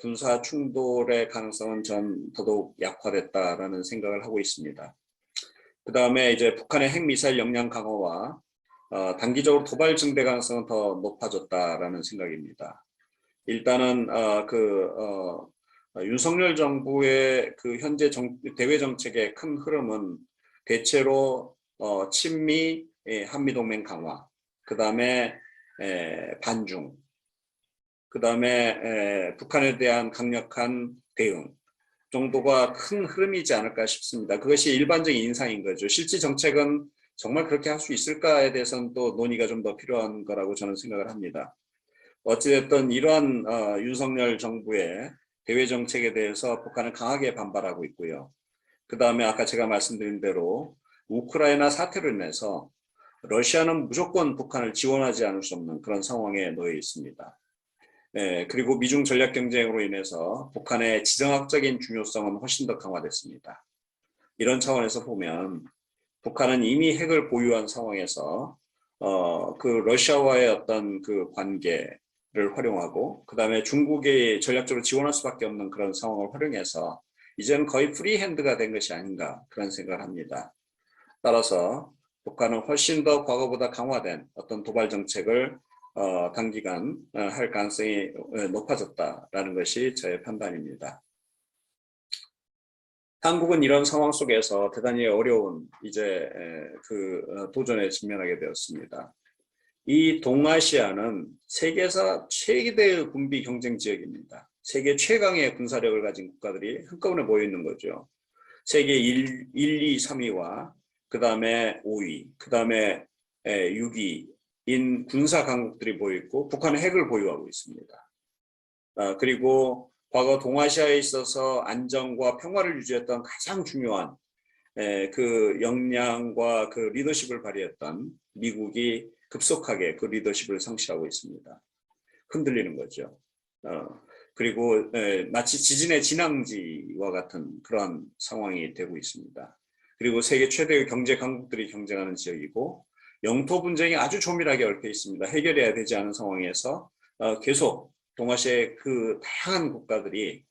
군사 충돌의 가능성은 전 더더욱 약화됐다라는 생각을 하고 있습니다. 그 다음에 이제 북한의 핵미사일 역량 강화와 단기적으로 도발 증대 가능성은 더 높아졌다라는 생각입니다. 일단은 윤석열 정부의 그 현재 대외 정책의 큰 흐름은 대체로 친미 한미동맹 강화, 그 다음에 반중, 그 다음에 북한에 대한 강력한 대응 정도가 큰 흐름이지 않을까 싶습니다. 그것이 일반적인 인상인 거죠. 실제 정책은 정말 그렇게 할 수 있을까에 대해서는 또 논의가 좀 더 필요한 거라고 저는 생각을 합니다. 어찌됐든 이러한 윤석열 정부의 대외 정책에 대해서 북한은 강하게 반발하고 있고요. 그 다음에 아까 제가 말씀드린 대로 우크라이나 사태로 인해서 러시아는 무조건 북한을 지원하지 않을 수 없는 그런 상황에 놓여 있습니다. 그리고 미중 전략 경쟁으로 인해서 북한의 지정학적인 중요성은 훨씬 더 강화됐습니다. 이런 차원에서 보면 북한은 이미 핵을 보유한 상황에서 그 러시아와의 어떤 그 관계를 활용하고 그 다음에 중국이 전략적으로 지원할 수밖에 없는 그런 상황을 활용해서 이제는 거의 프리핸드가 된 것이 아닌가 그런 생각을 합니다. 따라서 북한은 훨씬 더 과거보다 강화된 어떤 도발 정책을 단기간 할 가능성이 높아졌다라는 것이 저의 판단입니다. 한국은 이런 상황 속에서 대단히 어려운 이제 도전에 직면하게 되었습니다. 이 동아시아는 세계에서 최대의 군비 경쟁 지역입니다. 세계 최강의 군사력을 가진 국가들이 한꺼번에 모여 있는 거죠. 세계 1, 2, 3위와 그 다음에 5위, 그 다음에 6위인 군사 강국들이 모여 있고 북한은 핵을 보유하고 있습니다. 그리고 과거 동아시아에 있어서 안정과 평화를 유지했던 가장 중요한 그 역량과 그 리더십을 발휘했던 미국이 급속하게 그 리더십을 상실하고 있습니다. 흔들리는 거죠. 그리고 마치 지진의 진앙지와 같은 그러한 상황이 되고 있습니다. 그리고 세계 최대의 경제 강국들이 경쟁하는 지역이고 영토 분쟁이 아주 조밀하게 얽혀 있습니다. 해결해야 되지 않은 상황에서 계속 동아시아의 그 다양한 국가들이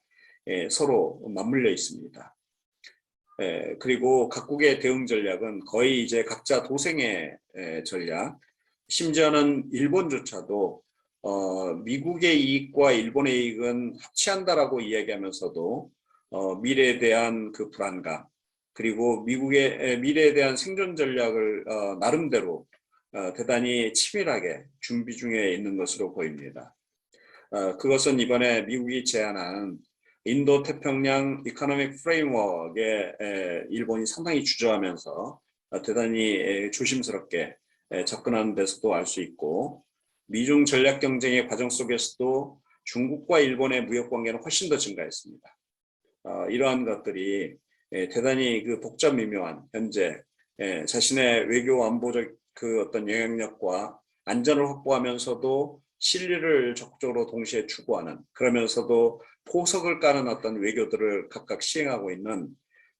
서로 맞물려 있습니다. 그리고 각국의 대응 전략은 거의 이제 각자 도생의 전략, 심지어는 일본조차도 미국의 이익과 일본의 이익은 합치한다라고 이야기하면서도 미래에 대한 그 불안감, 그리고 미국의 미래에 대한 생존 전략을 나름대로 대단히 치밀하게 준비 중에 있는 것으로 보입니다. 그것은 이번에 미국이 제안한 인도 태평양 이코노믹 프레임워크에 일본이 상당히 주저하면서 대단히 조심스럽게 접근하는 데서도 알 수 있고, 미중 전략 경쟁의 과정 속에서도 중국과 일본의 무역 관계는 훨씬 더 증가했습니다. 이러한 것들이 대단히 그 복잡 미묘한 현재 자신의 외교 안보적 그 어떤 영향력과 안전을 확보하면서도 실리를 적극적으로 동시에 추구하는, 그러면서도 포석을 까는 어떤 외교들을 각각 시행하고 있는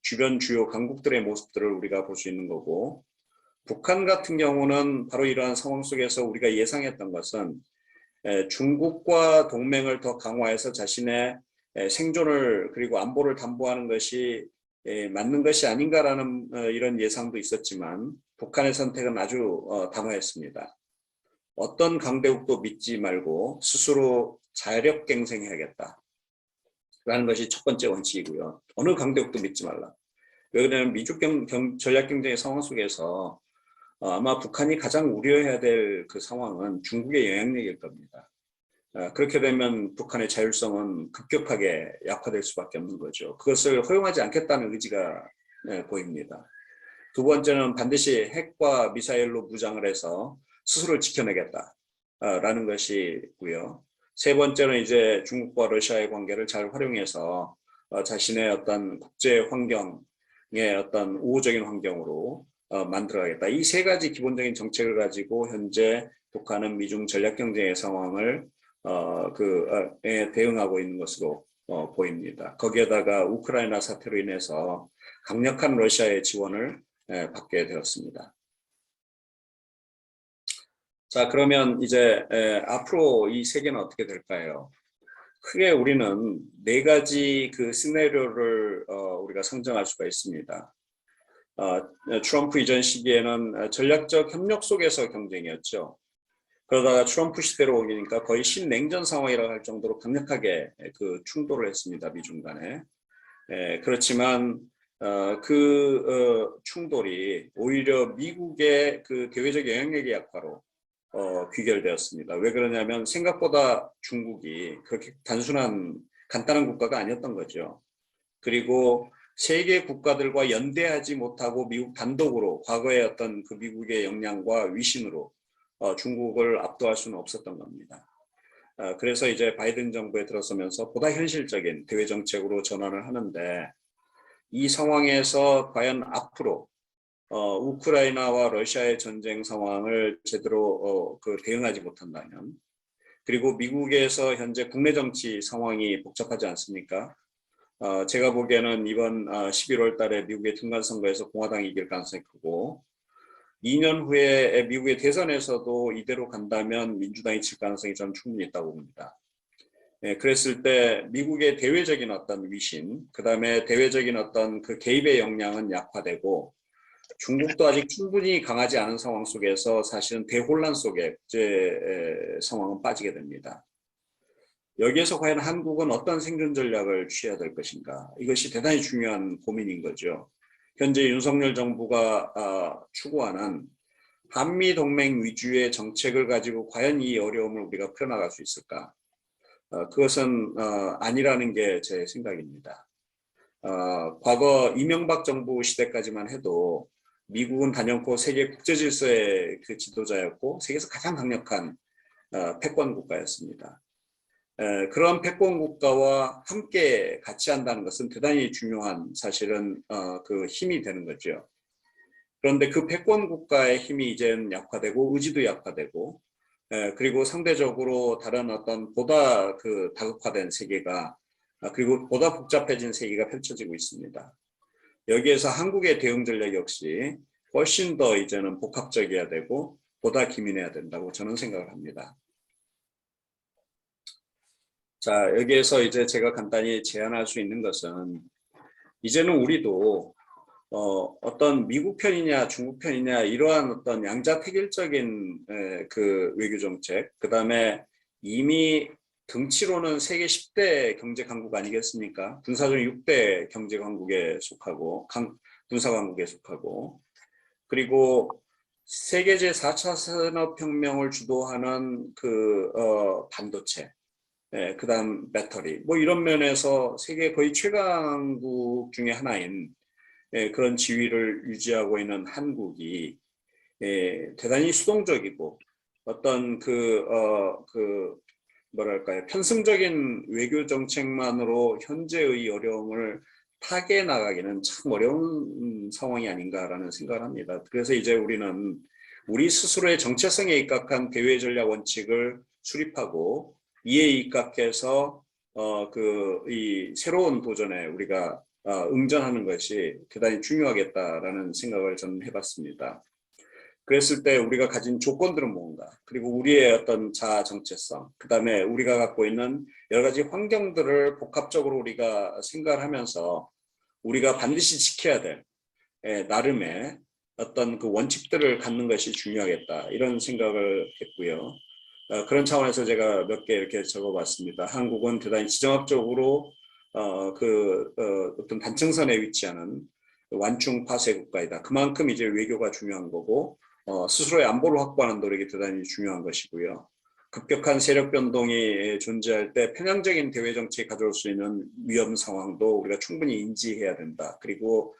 주변 주요 강국들의 모습들을 우리가 볼 수 있는 거고, 북한 같은 경우는 바로 이러한 상황 속에서 우리가 예상했던 것은 중국과 동맹을 더 강화해서 자신의 생존을 그리고 안보를 담보하는 것이 맞는 것이 아닌가라는 이런 예상도 있었지만, 북한의 선택은 아주 단호했습니다. 어떤 강대국도 믿지 말고 스스로 자력 갱생해야겠다 라는 것이 첫 번째 원칙이고요. 어느 강대국도 믿지 말라. 왜 그러냐면 미중 전략 경쟁의 상황 속에서 아마 북한이 가장 우려해야 될 그 상황은 중국의 영향력일 겁니다. 그렇게 되면 북한의 자율성은 급격하게 약화될 수밖에 없는 거죠. 그것을 허용하지 않겠다는 의지가 보입니다. 두 번째는 반드시 핵과 미사일로 무장을 해서 스스로를 지켜내겠다라는 것이고요. 세 번째는 이제 중국과 러시아의 관계를 잘 활용해서 자신의 어떤 국제 환경의 어떤 우호적인 환경으로 만들어가겠다. 이 세 가지 기본적인 정책을 가지고 현재 북한은 미중 전략 경쟁의 상황을 대응하고 있는 것으로 보입니다. 거기에다가 우크라이나 사태로 인해서 강력한 러시아의 지원을 받게 되었습니다. 자, 그러면 이제 앞으로 이 세계는 어떻게 될까요? 크게 우리는 네 가지 그 시나리오를 우리가 상정할 수가 있습니다. 트럼프 이전 시기에는 전략적 협력 속에서 경쟁이었죠. 그러다가 트럼프 시대로 오니까 거의 신냉전 상황이라고 할 정도로 강력하게 그 충돌을 했습니다. 미중 간에. 그렇지만 충돌이 오히려 미국의 그 대외적 영향력의 약화로 귀결되었습니다. 왜 그러냐면 생각보다 중국이 그렇게 간단한 국가가 아니었던 거죠. 그리고 세계 국가들과 연대하지 못하고 미국 단독으로 과거의 어떤 그 미국의 역량과 위신으로 중국을 압도할 수는 없었던 겁니다. 그래서 이제 바이든 정부에 들어서면서 보다 현실적인 대외 정책으로 전환을 하는데, 이 상황에서 과연 앞으로 우크라이나와 러시아의 전쟁 상황을 제대로 대응하지 못한다면, 그리고 미국에서 현재 국내 정치 상황이 복잡하지 않습니까? 제가 보기에는 이번 11월 달에 미국의 중간선거에서 공화당이 이길 가능성이 크고, 2년 후에 미국의 대선에서도 이대로 간다면 민주당이 질 가능성이 저는 충분히 있다고 봅니다. 그랬을 때 미국의 대외적인 어떤 위신, 그 다음에 대외적인 어떤 그 개입의 역량은 약화되고, 중국도 아직 충분히 강하지 않은 상황 속에서 사실은 대혼란 속에 국제 상황은 빠지게 됩니다. 여기에서 과연 한국은 어떤 생존 전략을 취해야 될 것인가? 이것이 대단히 중요한 고민인 거죠. 현재 윤석열 정부가 추구하는 한미 동맹 위주의 정책을 가지고 과연 이 어려움을 우리가 풀어나갈 수 있을까? 그것은 아니라는 게 제 생각입니다. 과거 이명박 정부 시대까지만 해도 미국은 단연코 세계 국제 질서의 그 지도자였고 세계에서 가장 강력한 패권 국가였습니다. 그런 패권 국가와 함께 같이 한다는 것은 대단히 중요한 사실은 그 힘이 되는 거죠. 그런데 그 패권 국가의 힘이 이제는 약화되고 의지도 약화되고 그리고 상대적으로 다른 어떤 보다 그 다극화된 세계가 그리고 보다 복잡해진 세계가 펼쳐지고 있습니다. 여기에서 한국의 대응 전략 역시 훨씬 더 이제는 복합적이어야 되고 보다 기민해야 된다고 저는 생각을 합니다. 자, 여기에서 이제 제가 간단히 제안할 수 있는 것은 이제는 우리도 어떤 미국 편이냐 중국 편이냐 이러한 어떤 양자택일적인 그 외교 정책, 그 다음에 이미 등치로는 세계 10대 경제 강국 아니겠습니까? 군사적 6대 경제 강국에 속하고 군사 강국에 속하고 그리고 세계 제4차 산업혁명을 주도하는 그 반도체, 그다음 배터리 뭐 이런 면에서 세계 거의 최강국 중에 하나인 그런 지위를 유지하고 있는 한국이 대단히 수동적이고 어떤 그 뭐랄까요 편승적인 외교 정책만으로 현재의 어려움을 타개해 나가기는 참 어려운 상황이 아닌가라는 생각을 합니다. 그래서 이제 우리는 우리 스스로의 정체성에 입각한 대외 전략 원칙을 수립하고 이에 입각해서 이 새로운 도전에 우리가 응전하는 것이 대단히 중요하겠다라는 생각을 저는 해봤습니다. 그랬을 때 우리가 가진 조건들은 뭔가, 그리고 우리의 어떤 자아 정체성, 그 다음에 우리가 갖고 있는 여러 가지 환경들을 복합적으로 우리가 생각을 하면서 우리가 반드시 지켜야 될 나름의 어떤 그 원칙들을 갖는 것이 중요하겠다 이런 생각을 했고요. 그런 차원에서 제가 몇 개 이렇게 적어봤습니다. 한국은 대단히 지정학적으로 어떤 단층선에 위치하는 완충 파쇄 국가이다. 그만큼 이제 외교가 중요한 거고 스스로의 안보를 확보하는 노력이 대단히 중요한 것이고요. 급격한 세력 변동이 존재할 때 편향적인 대외 정책이 가져올 수 있는 위험 상황도 우리가 충분히 인지해야 된다. 그리고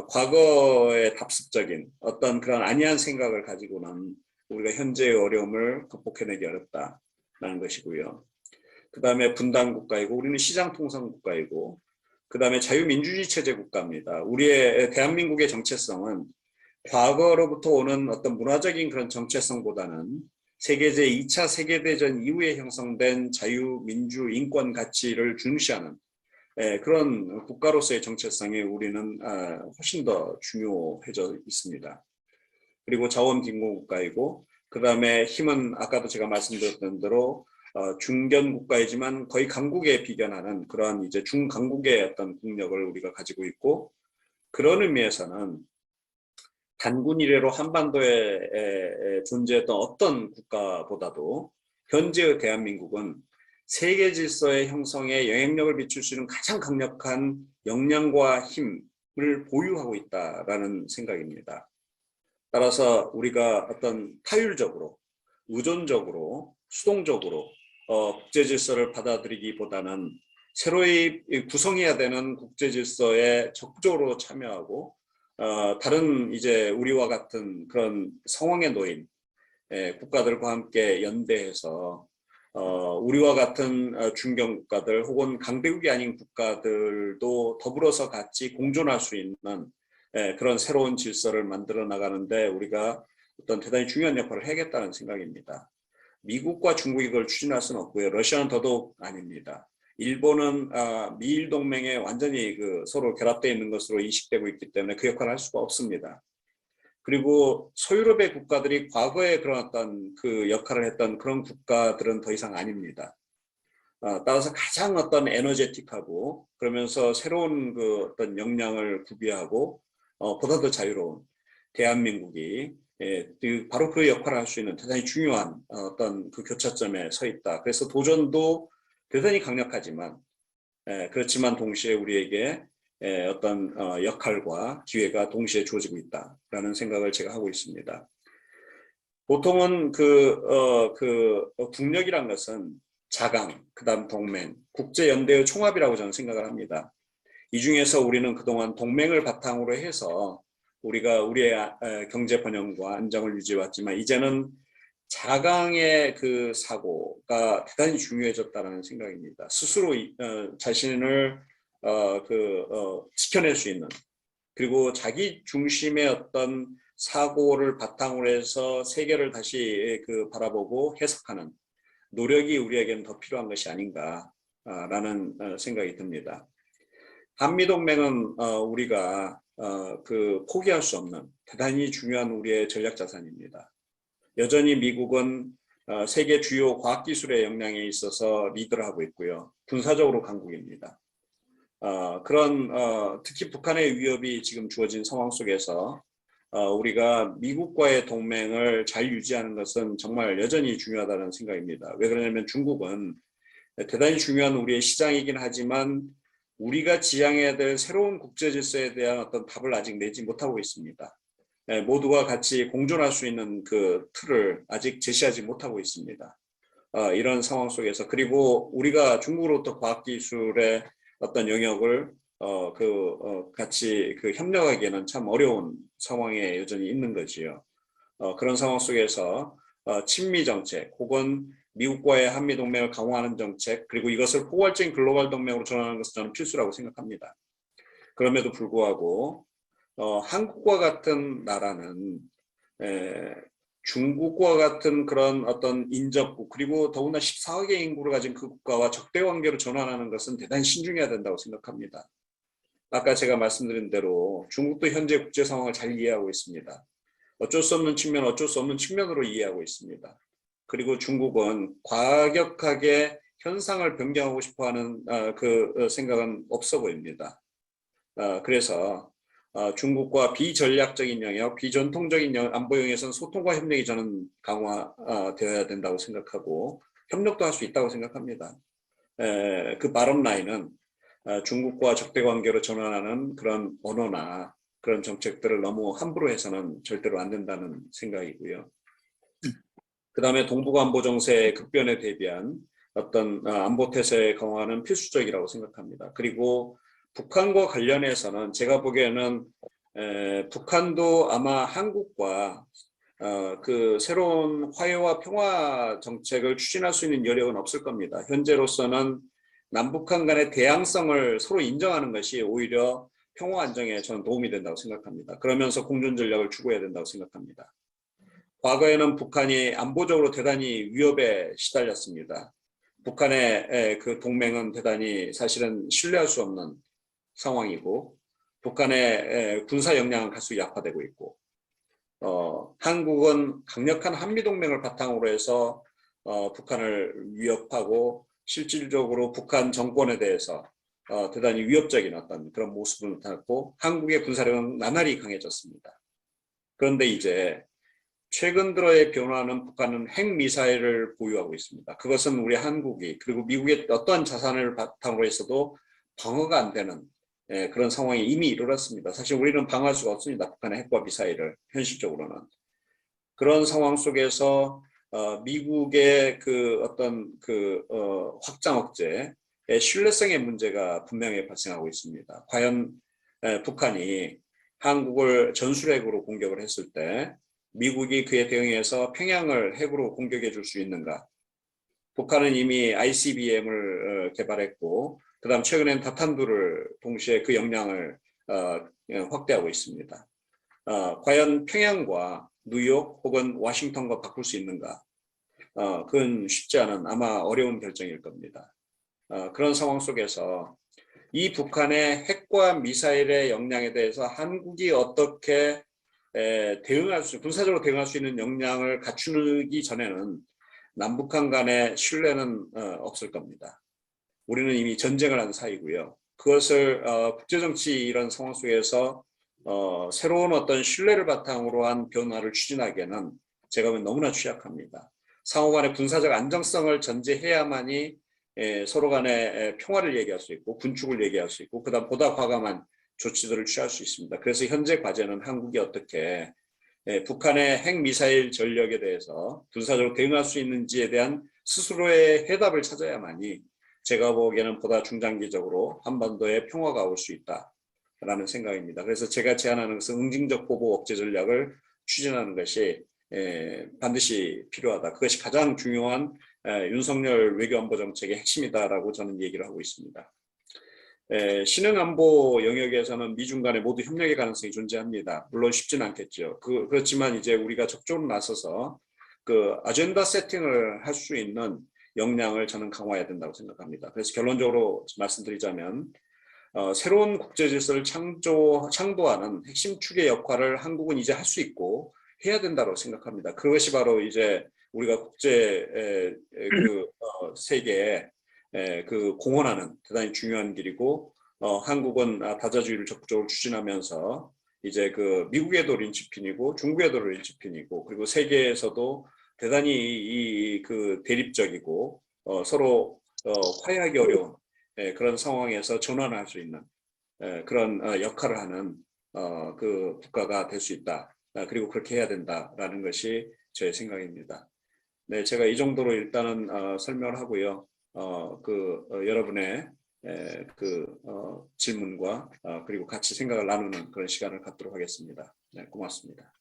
과거의 답습적인 어떤 그런 안이한 생각을 가지고는 우리가 현재의 어려움을 극복해내기 어렵다라는 것이고요. 그 다음에 분단 국가이고 우리는 시장 통상 국가이고 그 다음에 자유민주주의 체제 국가입니다. 우리의 대한민국의 정체성은 과거로부터 오는 어떤 문화적인 그런 정체성보다는 세계 제2차 세계대전 이후에 형성된 자유민주 인권 가치를 중시하는 그런 국가로서의 정체성이 우리는 훨씬 더 중요해져 있습니다. 그리고 자원빈곤 국가이고 그 다음에 힘은 아까도 제가 말씀드렸던 대로 중견 국가이지만 거의 강국에 비견하는 그러한 이제 중강국의 어떤 국력을 우리가 가지고 있고 그런 의미에서는 단군 이래로 한반도에 존재했던 어떤 국가보다도 현재의 대한민국은 세계 질서의 형성에 영향력을 미칠 수 있는 가장 강력한 역량과 힘을 보유하고 있다라는 생각입니다. 따라서 우리가 어떤 타율적으로, 의존적으로, 수동적으로 국제 질서를 받아들이기보다는 새로이 구성해야 되는 국제 질서에 적극적으로 참여하고 다른 이제 우리와 같은 그런 상황에 놓인 국가들과 함께 연대해서 우리와 같은 중견 국가들 혹은 강대국이 아닌 국가들도 더불어서 같이 공존할 수 있는 그런 새로운 질서를 만들어 나가는데 우리가 어떤 대단히 중요한 역할을 해야겠다는 생각입니다. 미국과 중국이 그걸 추진할 수는 없고요. 러시아는 더더욱 아닙니다. 일본은 미일 동맹에 완전히 서로 결합되어 있는 것으로 인식되고 있기 때문에 그 역할을 할 수가 없습니다. 그리고 소유럽의 국가들이 과거에 그런 어떤 그 역할을 했던 그런 국가들은 더 이상 아닙니다. 따라서 가장 어떤 에너제틱하고 그러면서 새로운 그 어떤 역량을 구비하고 보다 더 자유로운 대한민국이 바로 그 역할을 할 수 있는 대단히 중요한 어떤 그 교차점에 서 있다. 그래서 도전도 대단히 강력하지만 그렇지만 동시에 우리에게 어떤 역할과 기회가 동시에 주어지고 있다라는 생각을 제가 하고 있습니다. 보통은 국력이란 것은 자강, 그다음 동맹, 국제연대의 총합이라고 저는 생각을 합니다. 이 중에서 우리는 그동안 동맹을 바탕으로 해서 우리가 우리의 경제 번영과 안정을 유지해왔지만 이제는 자강의 그 사고가 대단히 중요해졌다는 생각입니다. 스스로 자신을 지켜낼 수 있는, 그리고 자기 중심의 어떤 사고를 바탕으로 해서 세계를 다시 바라보고 해석하는 노력이 우리에게는 더 필요한 것이 아닌가라는 생각이 듭니다. 한미동맹은 우리가 포기할 수 없는 대단히 중요한 우리의 전략자산입니다. 여전히 미국은 세계 주요 과학기술의 역량에 있어서 리드를 하고 있고요. 군사적으로 강국입니다. 특히 북한의 위협이 지금 주어진 상황 속에서 우리가 미국과의 동맹을 잘 유지하는 것은 정말 여전히 중요하다는 생각입니다. 왜 그러냐면 중국은 대단히 중요한 우리의 시장이긴 하지만 우리가 지향해야 될 새로운 국제 질서에 대한 어떤 답을 아직 내지 못하고 있습니다. 모두가 같이 공존할 수 있는 그 틀을 아직 제시하지 못하고 있습니다. 이런 상황 속에서, 그리고 우리가 중국으로부터 과학기술의 어떤 영역을 같이 협력하기에는 참 어려운 상황에 여전히 있는 거지요. 그런 상황 속에서 친미 정책 혹은 미국과의 한미 동맹을 강화하는 정책, 그리고 이것을 포괄적인 글로벌 동맹으로 전환하는 것은 저는 필수라고 생각합니다. 그럼에도 불구하고 한국과 같은 나라는 중국과 같은 그런 어떤 인접국, 그리고 더구나 14억의 인구를 가진 그 국가와 적대 관계로 전환하는 것은 대단히 신중해야 된다고 생각합니다. 아까 제가 말씀드린 대로 중국도 현재 국제 상황을 잘 이해하고 있습니다. 어쩔 수 없는 측면, 어쩔 수 없는 측면으로 이해하고 있습니다. 그리고 중국은 과격하게 현상을 변경하고 싶어하는 생각은 없어 보입니다. 그래서 중국과 비전략적인 영역, 비전통적인 안보 영역에서는 소통과 협력이 저는 강화되어야 된다고 생각하고 협력도 할 수 있다고 생각합니다. 그 바람 라인은 중국과 적대 관계로 전환하는 그런 언어나 그런 정책들을 너무 함부로 해서는 절대로 안 된다는 생각이고요. 그 다음에 동북 안보 정세의 급변에 대비한 어떤 안보 태세 강화는 필수적이라고 생각합니다. 그리고 북한과 관련해서는 제가 보기에는 북한도 아마 한국과 그 새로운 화해와 평화 정책을 추진할 수 있는 여력은 없을 겁니다. 현재로서는 남북한 간의 대항성을 서로 인정하는 것이 오히려 평화 안정에 저는 도움이 된다고 생각합니다. 그러면서 공존 전략을 추구해야 된다고 생각합니다. 과거에는 북한이 안보적으로 대단히 위협에 시달렸습니다. 북한의 그 동맹은 대단히 사실은 신뢰할 수 없는 상황이고, 북한의 군사 역량은 갈수록 약화되고 있고, 한국은 강력한 한미동맹을 바탕으로 해서 북한을 위협하고 실질적으로 북한 정권에 대해서 대단히 위협적인 어떤 그런 모습을 나타냈고, 한국의 군사력은 나날이 강해졌습니다. 그런데 이제 최근 들어의 변화는 북한은 핵미사일을 보유하고 있습니다. 그것은 우리 한국이, 그리고 미국의 어떠한 자산을 바탕으로 해서도 방어가 안 되는 그런 상황이 이미 이르렀습니다. 사실 우리는 방어할 수가 없습니다. 북한의 핵과 미사일을 현실적으로는. 그런 상황 속에서 미국의 확장 억제의 신뢰성의 문제가 분명히 발생하고 있습니다. 과연 북한이 한국을 전술핵으로 공격을 했을 때 미국이 그에 대응해서 평양을 핵으로 공격해 줄 수 있는가? 북한은 이미 ICBM을 개발했고, 그 다음 최근엔 다탄두를 동시에 그 역량을 확대하고 있습니다. 과연 평양과 뉴욕 혹은 워싱턴과 바꿀 수 있는가? 그건 쉽지 않은, 아마 어려운 결정일 겁니다. 그런 상황 속에서 이 북한의 핵과 미사일의 역량에 대해서 한국이 어떻게 군사적으로 대응할 수 있는 역량을 갖추기 전에는 남북한 간의 신뢰는 없을 겁니다. 우리는 이미 전쟁을 한 사이고요. 그것을 국제정치 이런 상황 속에서 새로운 어떤 신뢰를 바탕으로 한 변화를 추진하기에는 제가 보기엔 너무나 취약합니다. 상호 간의 군사적 안정성을 전제해야만이 서로 간의 평화를 얘기할 수 있고 군축을 얘기할 수 있고 그다음 보다 과감한 조치들을 취할 수 있습니다. 그래서 현재 과제는 한국이 어떻게 북한의 핵미사일 전력에 대해서 군사적으로 대응할 수 있는지에 대한 스스로의 해답을 찾아야만이 제가 보기에는 보다 중장기적으로 한반도에 평화가 올 수 있다라는 생각입니다. 그래서 제가 제안하는 것은 응징적 보복 억제 전략을 추진하는 것이 반드시 필요하다. 그것이 가장 중요한 윤석열 외교안보 정책의 핵심이다라고 저는 얘기를 하고 있습니다. 신흥안보 영역에서는 미중 간에 모두 협력의 가능성이 존재합니다. 물론 쉽지는 않겠죠. 그렇지만 이제 우리가 적극적으로 나서서 그 아젠다 세팅을 할 수 있는 역량을 저는 강화해야 된다고 생각합니다. 그래서 결론적으로 말씀드리자면 새로운 국제 질서를 창조하는 핵심 축의 역할을 한국은 이제 할 수 있고 해야 된다고 생각합니다. 그것이 바로 이제 우리가 국제 세계에 그 공헌하는 대단히 중요한 길이고 한국은 다자주의를 적극적으로 추진하면서 이제 그 미국에도 린치핀이고 중국에도 린치핀이고 그리고 세계에서도 대단히 그 대립적이고 서로 화해하기 어려운 그런 상황에서 전환할 수 있는 그런 역할을 하는 그 국가가 될 수 있다. 그리고 그렇게 해야 된다라는 것이 제 생각입니다. 네, 제가 이 정도로 일단은 설명을 하고요. 여러분의 질문과 그리고 같이 생각을 나누는 그런 시간을 갖도록 하겠습니다. 네, 고맙습니다.